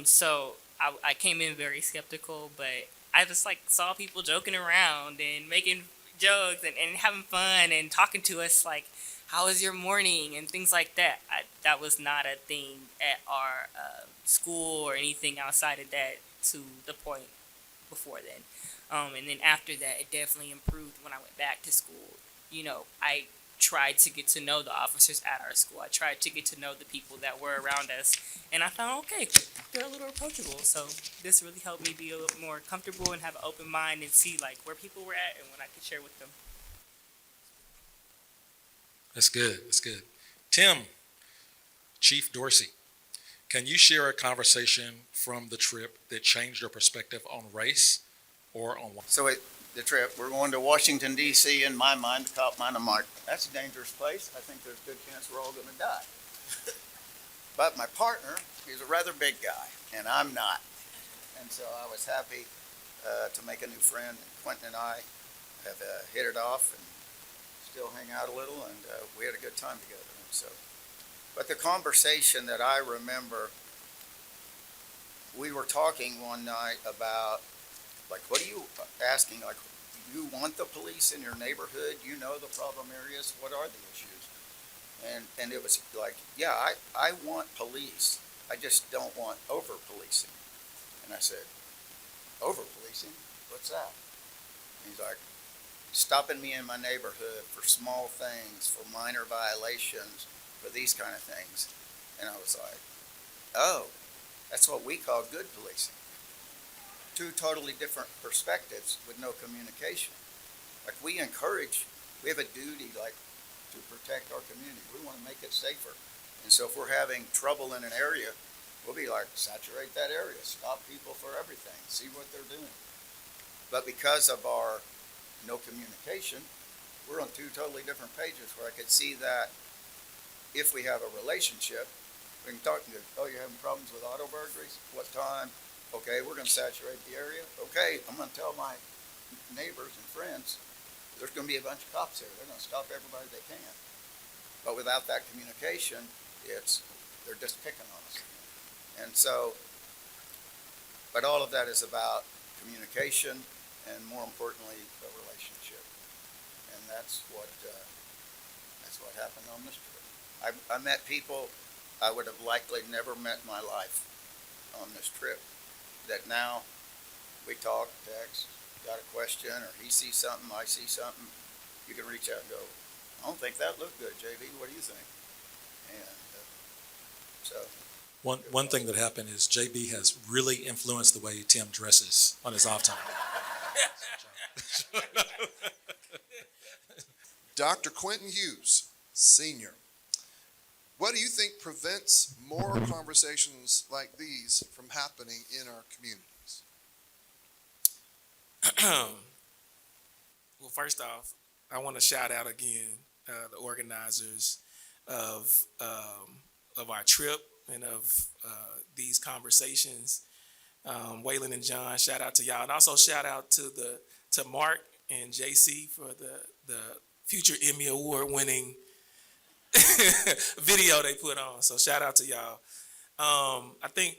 So I came in very skeptical, but I just saw people joking around and making jokes and having fun and talking to us like, how was your morning and things like that. That was not a thing at our school or anything outside of that to the point before then. And then after that, it definitely improved when I went back to school. I tried to get to know the officers at our school. I tried to get to know the people that were around us. And I found, okay, they're a little approachable. So this really helped me be a little more comfortable and have an open mind and see where people were at and what I could share with them. That's good. That's good. Tim, Chief Dorsey, can you share a conversation from the trip that changed your perspective on race or on what? So the trip, we're going to Washington, D.C. In my mind, the cop mind, I'm like, that's a dangerous place. I think there's a good chance we're all going to die. But my partner, he's a rather big guy, and I'm not. And so I was happy to make a new friend. Quentin and I have hit it off and still hang out a little, and we had a good time together. And so, but the conversation that I remember, we were talking one night about, like, what are you asking? Like, you want the police in your neighborhood? You know the problem areas. What are the issues? And it was like, yeah, I want police. I just don't want over policing. And I said, over policing? What's that? And he's like, stopping me in my neighborhood for small things, for minor violations, for these kind of things. And I was like, oh, that's what we call good policing. Two totally different perspectives with no communication. Like, we have a duty, like, to protect our community. We want to make it safer. And so if we're having trouble in an area, we'll be like, saturate that area, stop people for everything, see what they're doing. But because of our no communication, we're on two totally different pages, where I could see that if we have a relationship, we can talk to you. Oh, you're having problems with auto burglaries? What time? Okay, we're going to saturate the area. Okay, I'm going to tell my neighbors and friends there's going to be a bunch of cops here. They're going to stop everybody they can. But without that communication, they're just picking on us. And so, but all of that is about communication and, more importantly, a relationship. And that's what happened on this trip. I met people I would have likely never met in my life on this trip, that now we talk, text, got a question, or he sees something, I see something, you can reach out and go, I don't think that looked good, JB, what do you think? And so. One thing that happened is JB has really influenced the way Tim dresses on his off time. Dr. Quentin Hughes, Senior. What do you think prevents more conversations like these from happening in our communities? Well, first off, I want to shout out again the organizers of our trip and of these conversations. Waylon and John, shout out to y'all, and also shout out to Mark and JC for the future Emmy Award winning video they put on. So shout out to y'all. I think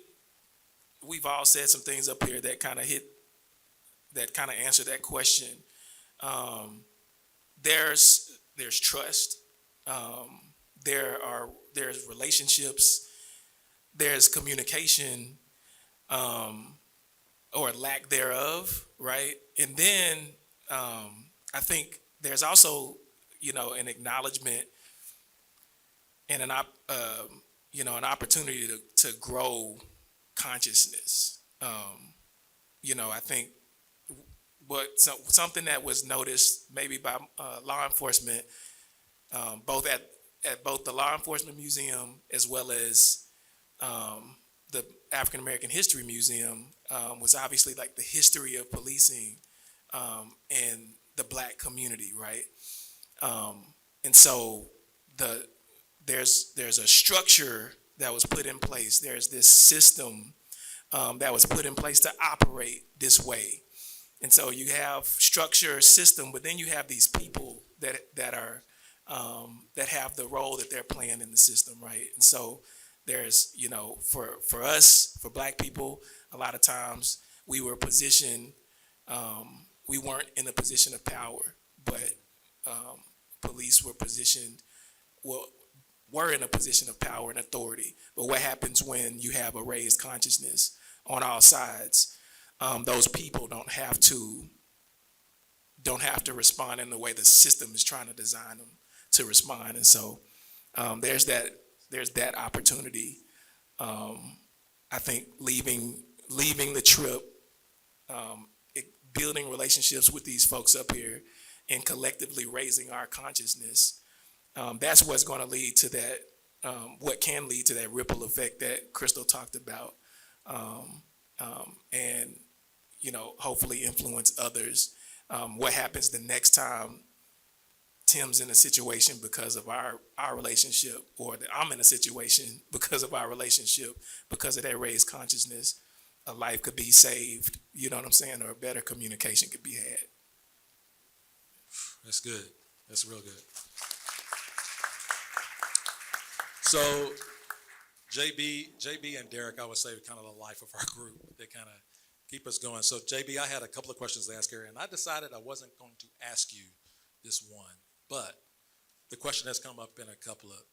we've all said some things up here that kind of answer that question. There's trust. There's relationships. There's communication, or lack thereof, right? And then I think there's also, an acknowledgement and an opportunity to grow consciousness. I think something that was noticed maybe by law enforcement, both at both the Law Enforcement Museum as well as the African American History Museum, was obviously like the history of policing and the Black community, right? And so there's a structure that was put in place. There's this system that was put in place to operate this way. And so you have structure, system, but then you have these people that have the role that they're playing in the system, right? And so there's, for us, for Black people, a lot of times we were positioned, we weren't in a position of power, but police were in a position of power and authority. But what happens when you have a raised consciousness on all sides? Those people don't have to respond in the way the system is trying to design them to respond. And so there's that opportunity. I think leaving the trip, building relationships with these folks up here, and collectively raising our consciousness, that's what's going to lead to that, what can lead to that ripple effect that Crystal talked about, and hopefully influence others. What happens the next time Tim's in a situation because of our relationship, or that I'm in a situation because of our relationship, because of that raised consciousness, a life could be saved, you know what I'm saying, or a better communication could be had. That's good. That's real good. So JB and Derek, I would say, are kind of the life of our group. They kind of keep us going. So JB, I had a couple of questions to ask her, and I decided I wasn't going to ask you this one, but the question has come up in a couple of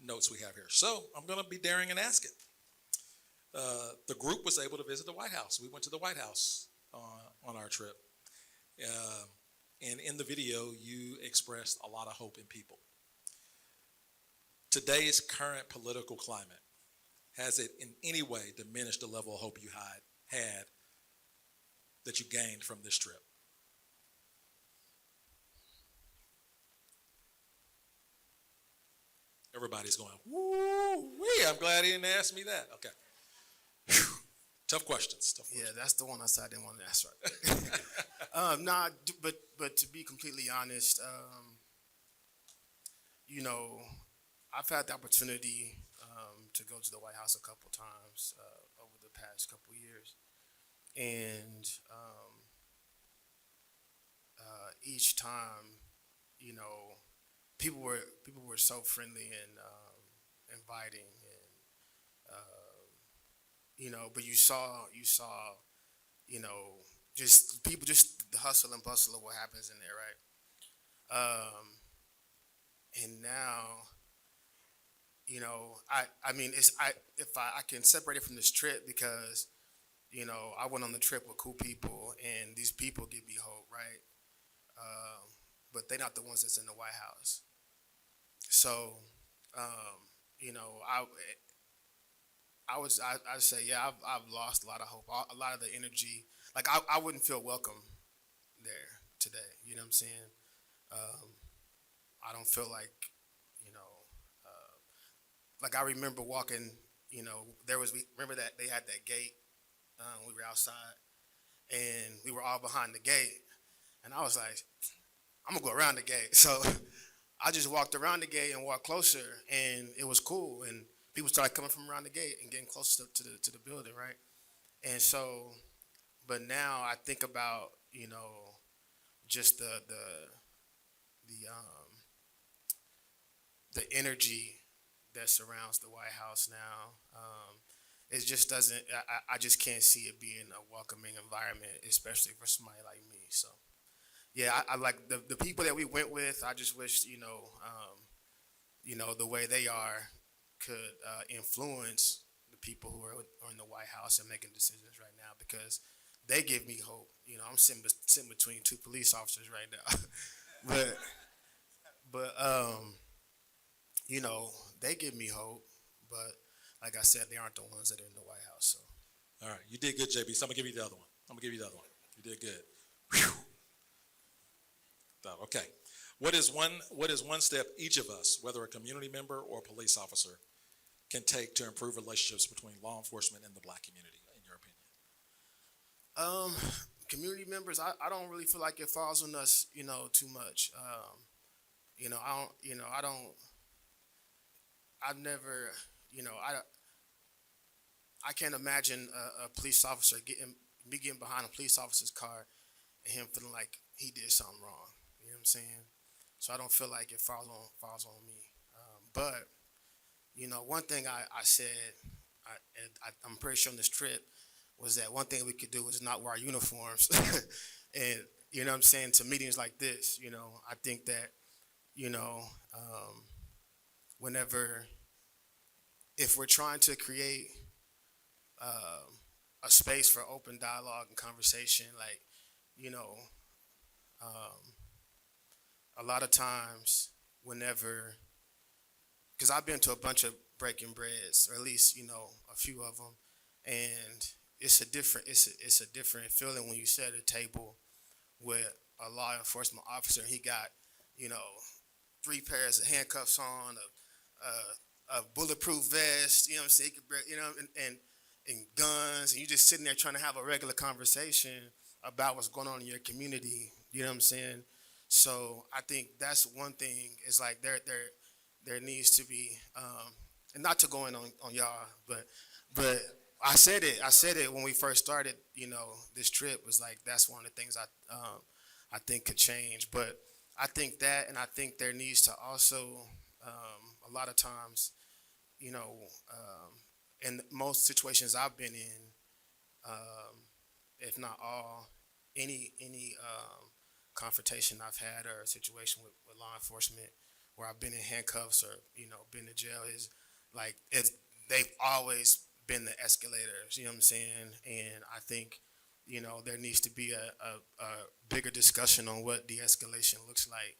notes we have here. So I'm going to be daring and ask it. The group was able to visit the White House. We went to the White House on our trip. And in the video, you expressed a lot of hope in people. Today's current political climate, has it in any way diminished the level of hope you had that you gained from this trip? Everybody's going, woo-wee, I'm glad he didn't ask me that. Okay. Whew. Tough questions. Yeah, that's the one I said I didn't want to ask right. But to be completely honest, I've had the opportunity to go to the White House a couple times over the past couple years, and each time, people were so friendly and inviting, and but you saw, just people, just the hustle and bustle of what happens in there, right? And now, I mean, if I can separate it from this trip because, I went on the trip with cool people, and these people give me hope, right? But they're not the ones that's in the White House. So, I'd say, yeah, I've lost a lot of hope, a lot of the energy. Like I wouldn't feel welcome there today. You know what I'm saying? I don't feel like, like I remember walking. Remember that they had that gate. We were outside, and we were all behind the gate, and I was like, I'm gonna go around the gate. So I just walked around the gate and walked closer, and it was cool. And people started coming from around the gate and getting closer to the building, right? And so, but now I think about, just the energy that surrounds the White House now. It just doesn't. I just can't see it being a welcoming environment, especially for somebody like me. So, yeah, I like the people that we went with. I just wish, the way they are could influence the people who are in the White House and making decisions right now, because they give me hope. I'm sitting between two police officers right now, but they give me hope. But like I said, they aren't the ones that are in the White House. So, all right, you did good, JB. So I'm gonna give you the other one. You did good. Whew. Okay. What is one step each of us, whether a community member or a police officer, can take to improve relationships between law enforcement and the Black community, in your opinion? Community members, I don't really feel like it falls on us, too much. I can't imagine a police officer getting behind a police officer's car and him feeling like he did something wrong. You know what I'm saying? So I don't feel like it falls on me. But one thing I said, I'm pretty sure on this trip, was that one thing we could do is not wear our uniforms, and you know what I'm saying, to meetings like this. I think that if we're trying to create a space for open dialogue and conversation, like, a lot of times because I've been to a bunch of breaking breads, or at least, a few of them, and it's a different feeling when you sit at a table with a law enforcement officer, and he got, 3 pairs of handcuffs on, a bulletproof vest, what I'm saying, and guns, and you just sitting there trying to have a regular conversation about what's going on in your community. You know what I'm saying? So I think that's one thing. Is like there needs to be, and not to go in on y'all, but I said it when we first started. This trip was like, that's one of the things I think could change. But I think that, and I think there needs to also, a lot of times, you know, in most situations I've been in, if not all, any confrontation I've had or a situation with law enforcement where I've been in handcuffs or been to jail is like they've always been the escalators. You know what I'm saying? And I think there needs to be a bigger discussion on what de-escalation looks like.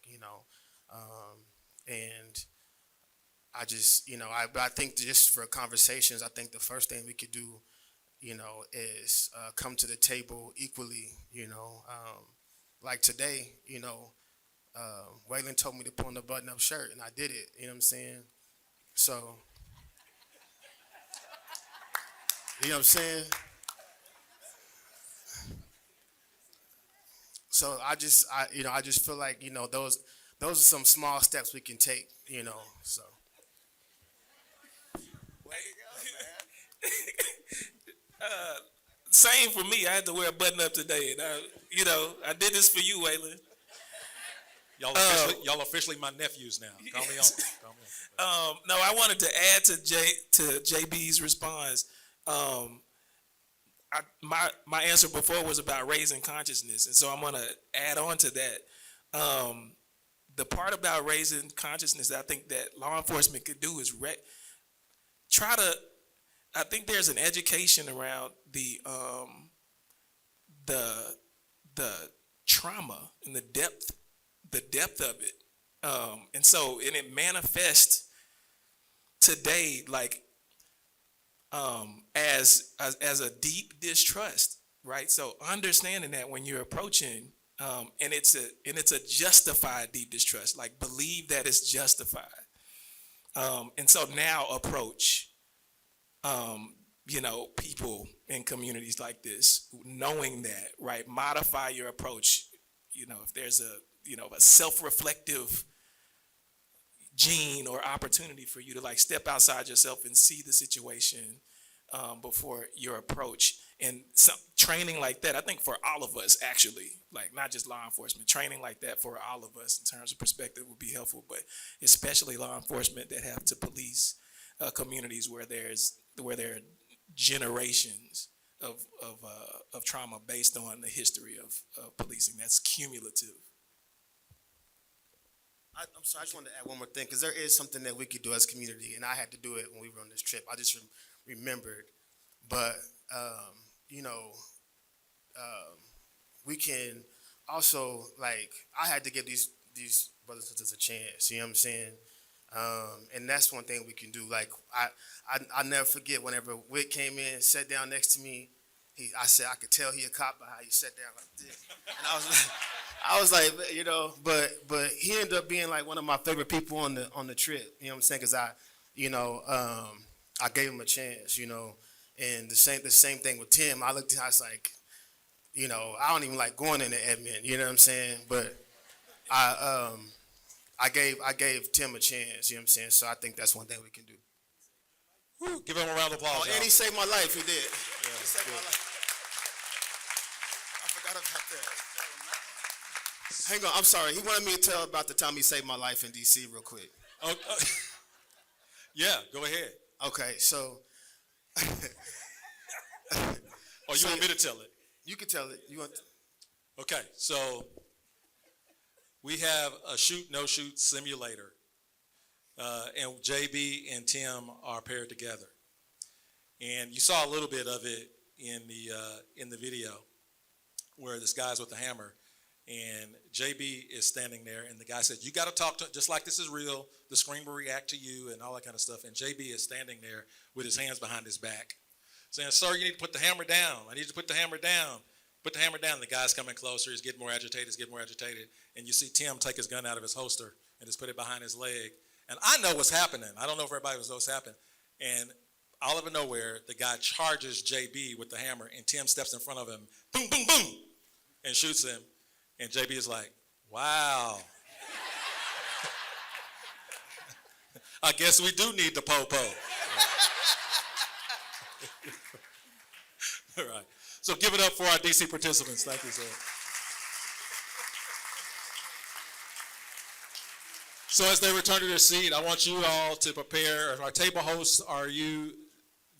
And I just I think just for conversations, I think the first thing we could do is come to the table equally, like today, Waylon told me to put on a button-up shirt, and I did it, you know what I'm saying? So, you know what I'm saying? So I just feel like, those are some small steps we can take, so. Same for me. I had to wear a button up today, and I did this for you, Waylon. Y'all officially my nephews now. Call me uncle. Call me uncle. No, I wanted to add to JB's response. My answer before was about raising consciousness, and so I'm going to add on to that. The part about raising consciousness that I think that law enforcement could do is try to. I think there's an education around the trauma and the depth of it, and it manifests today like as a deep distrust, right? So understanding that when you're approaching, and it's a justified deep distrust, like believe that it's justified, and so now approach. People in communities like this, knowing that, right? Modify your approach. If there's a self-reflective gene or opportunity for you to like step outside yourself and see the situation before your approach. And some training like that, I think for all of us actually, like not just law enforcement, training like that for all of us in terms of perspective would be helpful, but especially law enforcement that have to police communities where there are generations of trauma based on the history of policing. That's cumulative. I'm sorry, I just wanted to add one more thing, because there is something that we could do as a community, and I had to do it when we were on this trip. I just remembered. But, we can also, like, I had to give these brothers and sisters a chance, you know what I'm saying? And that's one thing we can do. Like, I never forget whenever Wick came in, sat down next to me, I said, I could tell he a cop by how he sat down like this. And I was like, but he ended up being like one of my favorite people on the trip. You know what I'm saying? Because I gave him a chance. And the same thing with Tim. I looked at him, I was like, I don't even like going into admin. You know what I'm saying? But I gave Tim a chance. You know what I'm saying? So I think that's one thing we can do. Woo, give him a round of applause. Oh, and he saved my life. He did. He saved my life. I forgot about that. Hang on, I'm sorry. He wanted me to tell about the time he saved my life in D.C. real quick. Yeah, go ahead. Okay, so. Or you want me to tell it? You can tell it. You want? Okay, so we have a shoot, no shoot simulator, and JB and Tim are paired together, and you saw a little bit of it in the video where this guy's with the hammer, and JB is standing there, and the guy said, "You got to talk to just like this is real. The screen will react to you, and all that kind of stuff." And JB is standing there with his hands behind his back, saying, "Sir, you need to put the hammer down. I need you to put the hammer down. Put the hammer down." The guy's coming closer. He's getting more agitated. And you see Tim take his gun out of his holster and just put it behind his leg. And I know what's happening. I don't know if everybody knows what's happening. And all of nowhere, the guy charges JB with the hammer, and Tim steps in front of him, boom, boom, boom, and shoots him. And JB is like, "Wow. I guess we do need the po-po." All right. So give it up for our DC participants. Thank you, sir. So as they return to their seat, I want you all to prepare. Our table hosts, are you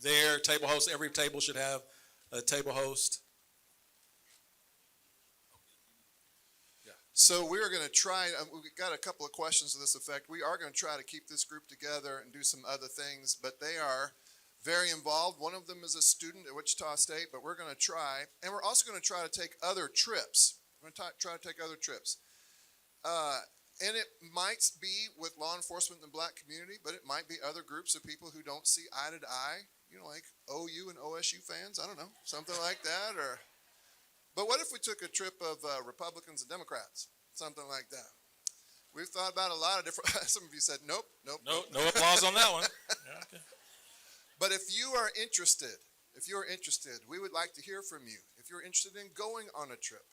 there? Table hosts, every table should have a table host. So we're going to try, we've got a couple of questions to this effect. We are going to try to keep this group together and do some other things, but they are very involved. One of them is a student at Wichita State, but we're going to try, and we're also going to try to take other trips. We're going to try to take other trips. And it might be with law enforcement in the black community, but it might be other groups of people who don't see eye to eye, you know, like OU and OSU fans, I don't know, something like that, or... But what if we took a trip of Republicans and Democrats, something like that? We've thought about a lot of different, some of you said, nope. No applause on that one. Yeah, okay. But if you are interested, we would like to hear from you. If you're interested in going on a trip,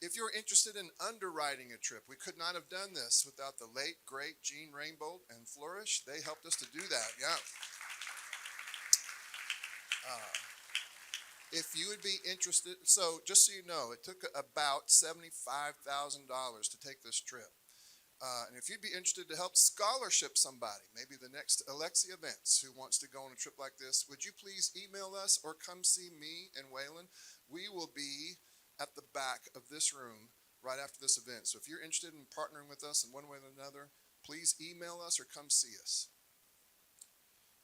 if you're interested in underwriting a trip, we could not have done this without the late, great Gene Rainbolt and Flourish. They helped us to do that, yeah. If you would be interested, so just so you know, it took about $75,000 to take this trip. And if you'd be interested to help scholarship somebody, maybe the next Alexi Events who wants to go on a trip like this, would you please email us or come see me and Waylon? We will be at the back of this room right after this event. So if you're interested in partnering with us in one way or another, please email us or come see us.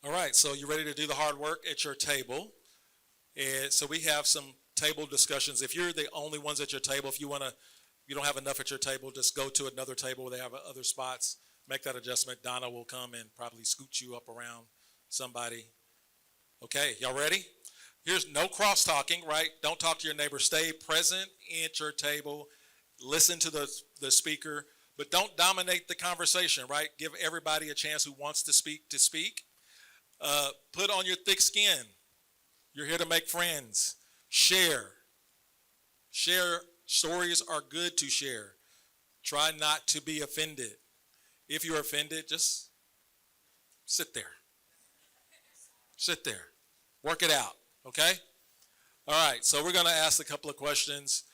All right, so you're ready to do the hard work at your table. And so we have some table discussions. If you're the only ones at your table, if you don't have enough at your table, just go to another table where they have other spots. Make that adjustment. Donna will come and probably scoot you up around somebody. Okay, y'all ready? Here's no cross talking, right? Don't talk to your neighbor. Stay present at your table. Listen to the speaker, but don't dominate the conversation, right? Give everybody a chance who wants to speak. Put on your thick skin. You're here to make friends. Share. Stories are good to share. Try not to be offended. If you're offended, just sit there. Sit there. Work it out, okay? All right, so we're going to ask a couple of questions,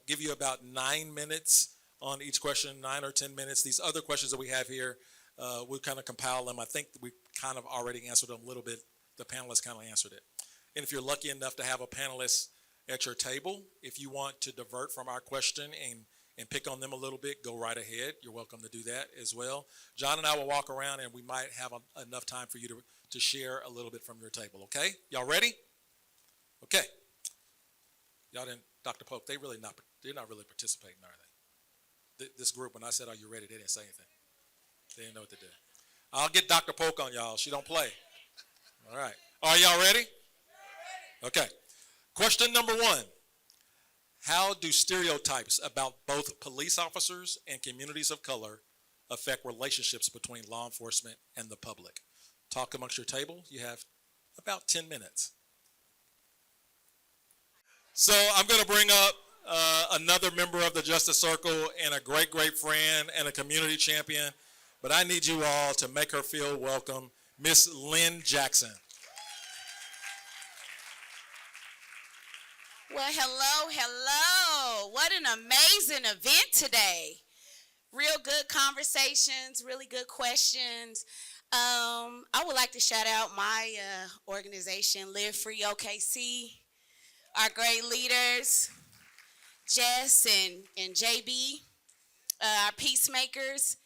give you about 9 minutes on each question, 9 or 10 minutes. These other questions that we have here, we'll kind of compile them. I think we kind of already answered them a little bit. The panelists kind of answered it. And if you're lucky enough to have a panelist at your table, if you want to divert from our question and pick on them a little bit, go right ahead. You're welcome to do that as well. John and I will walk around and we might have enough time for you to share a little bit from your table, okay? Y'all ready? Okay. Y'all didn't, Dr. Polk, they're not really participating, are they? This group, when I said, are you ready, they didn't say anything. They didn't know what to do. I'll get Dr. Polk on y'all. She don't play. All right. Are y'all ready? Okay. Question number 1. How do stereotypes about both police officers and communities of color affect relationships between law enforcement and the public? Talk amongst your table. You have about 10 minutes. So I'm going to bring up another member of the Justice Circle and a great, great friend and a community champion, but I need you all to make her feel welcome, Miss Lynn Jackson. Well, hello. What an amazing event today. Real good conversations, really good questions. I would like to shout out my organization, Live Free OKC, our great leaders, Jess and JB, our peacemakers.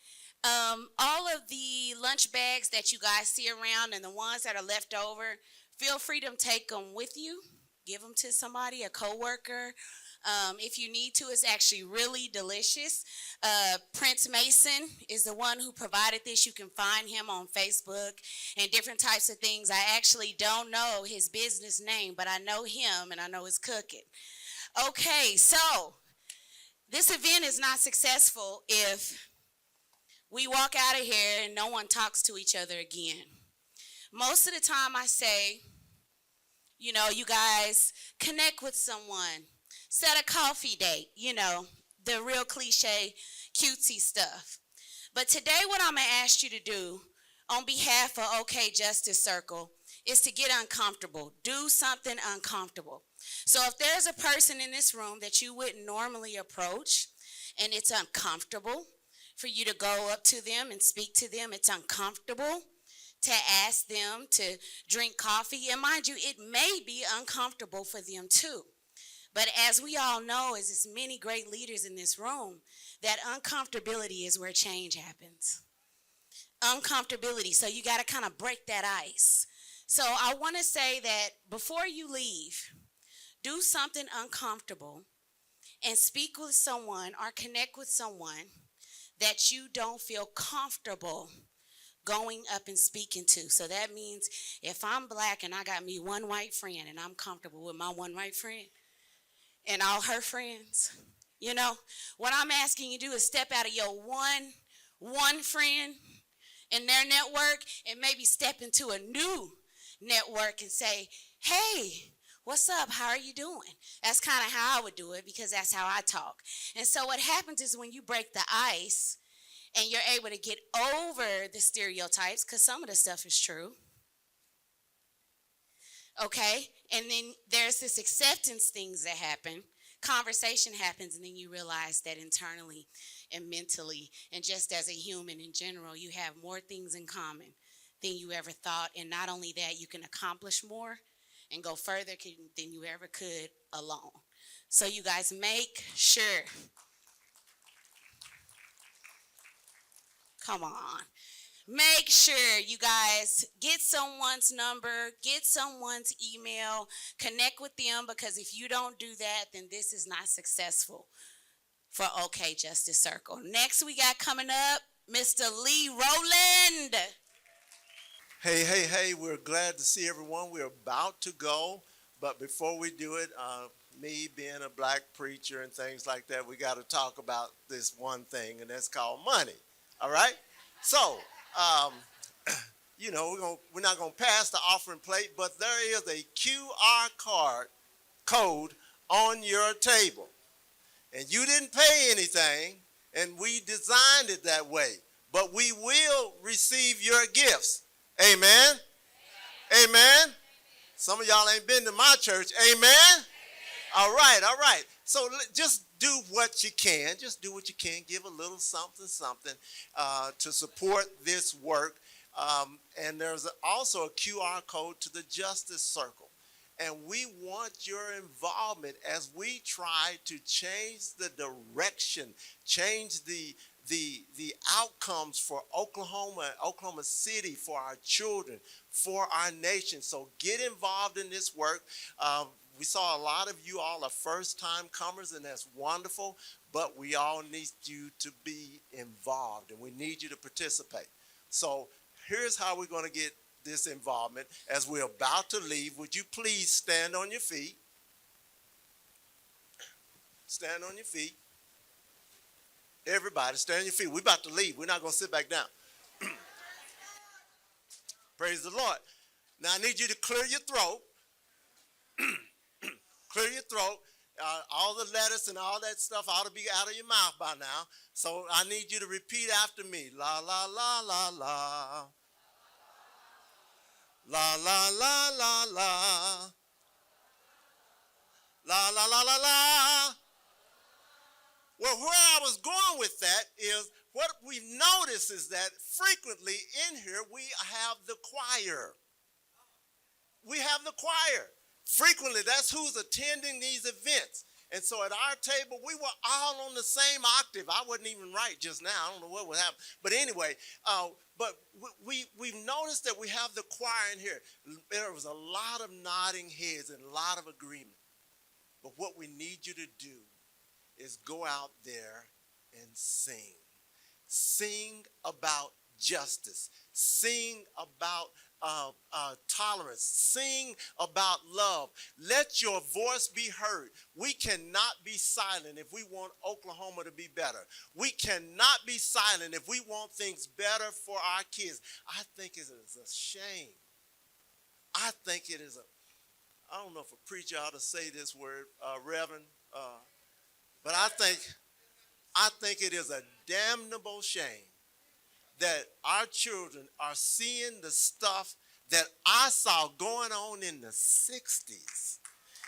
All of the lunch bags that you guys see around and the ones that are left over, feel free to take them with you. Give them to somebody, a coworker. If you need to, it's actually really delicious. Prince Mason is the one who provided this. You can find him on Facebook and different types of things. I actually don't know his business name, but I know him and I know his cooking. Okay, so this event is not successful if we walk out of here and no one talks to each other again. Most of the time I say, you know, you guys connect with someone, set a coffee date, you know, the real cliche, cutesy stuff. But today what I'm going to ask you to do on behalf of OK Justice Circle is to get uncomfortable. Do something uncomfortable. So if there's a person in this room that you wouldn't normally approach and it's uncomfortable, for you to go up to them and speak to them. It's uncomfortable to ask them to drink coffee. And mind you, it may be uncomfortable for them too. But as we all know, as there's many great leaders in this room, that uncomfortability is where change happens. Uncomfortability. So you got to kind of break that ice. So I want to say that before you leave, do something uncomfortable and speak with someone or connect with someone that you don't feel comfortable going up and speaking to. So that means if I'm black and I got me one white friend and I'm comfortable with my one white friend and all her friends, what I'm asking you to do is step out of your one friend in their network and maybe step into a new network and say, hey, what's up? How are you doing? That's kind of how I would do it because that's how I talk. And so what happens is when you break the ice and you're able to get over the stereotypes, because some of the stuff is true, okay? And then there's this acceptance things that happen. Conversation happens, and then you realize that internally and mentally and just as a human in general, you have more things in common than you ever thought. And not only that, you can accomplish more and go further than you ever could alone. So you guys make sure, come on, make sure you guys get someone's number, get someone's email, connect with them, because if you don't do that, then this is not successful for OK Justice Circle. Next we got coming up, Mr. Lee Rowland. Hey, we're glad to see everyone. We're about to go, but before we do it, me being a black preacher and things like that, we got to talk about this one thing, and that's called money, all right? So, we're not going to pass the offering plate, but there is a QR code on your table, and you didn't pay anything, and we designed it that way, but we will receive your gifts. Amen. Amen. Some of y'all ain't been to my church. Amen. All right. So just do what you can. Just do what you can. Give a little something to support this work. And there's also a QR code to the Justice Circle. And we want your involvement as we try to change the direction, change the outcomes for Oklahoma City, for our children, for our nation. So get involved in this work. We saw a lot of you all are first-time comers, and that's wonderful, but we all need you to be involved, and we need you to participate. So here's how we're going to get this involvement. As we're about to leave, would you please stand on your feet? Stand on your feet. Everybody, stand on your feet. We're about to leave. We're not going to sit back down. Praise the Lord. Now, I need you to clear your throat. Clear your throat. All the lettuce and all that stuff ought to be out of your mouth by now. So I need you to repeat after me. La, la, la, la, la. La, la, la, la, la. La, la, la, la, la. Well, where I was going with that is what we've noticed is that frequently in here we have the choir. We have the choir. Frequently, that's who's attending these events. And so at our table, we were all on the same octave. I wasn't even right just now. I don't know what would happen. But anyway, we've noticed that we have the choir in here. There was a lot of nodding heads and a lot of agreement. But what we need you to do is go out there and sing. Sing about justice. Sing about tolerance. Sing about love. Let your voice be heard. We cannot be silent if we want Oklahoma to be better. We cannot be silent if we want things better for our kids. I think it is a shame. I think it is I don't know if a preacher ought to say this word, Reverend, but I think it is a damnable shame that our children are seeing the stuff that I saw going on in the 60s,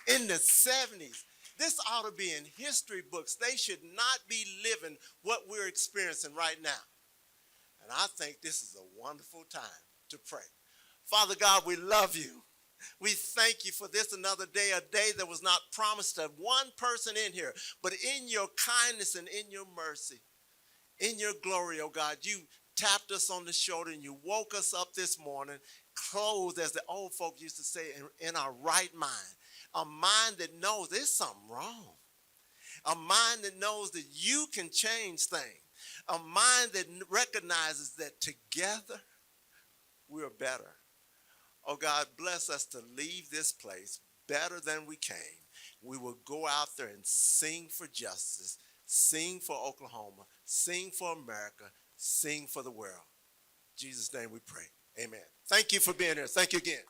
in the 70s. This ought to be in history books. They should not be living what we're experiencing right now. And I think this is a wonderful time to pray. Father God, we love you. We thank you for this another day, a day that was not promised to one person in here, but in your kindness and in your mercy, in your glory, oh God, you tapped us on the shoulder and you woke us up this morning, clothed, as the old folk used to say, in our right mind. A mind that knows there's something wrong. A mind that knows that you can change things. A mind that recognizes that together we're better. Oh God, bless us to leave this place better than we came. We will go out there and sing for justice, sing for Oklahoma, sing for America, sing for the world. In Jesus' name we pray. Amen. Thank you for being here. Thank you again.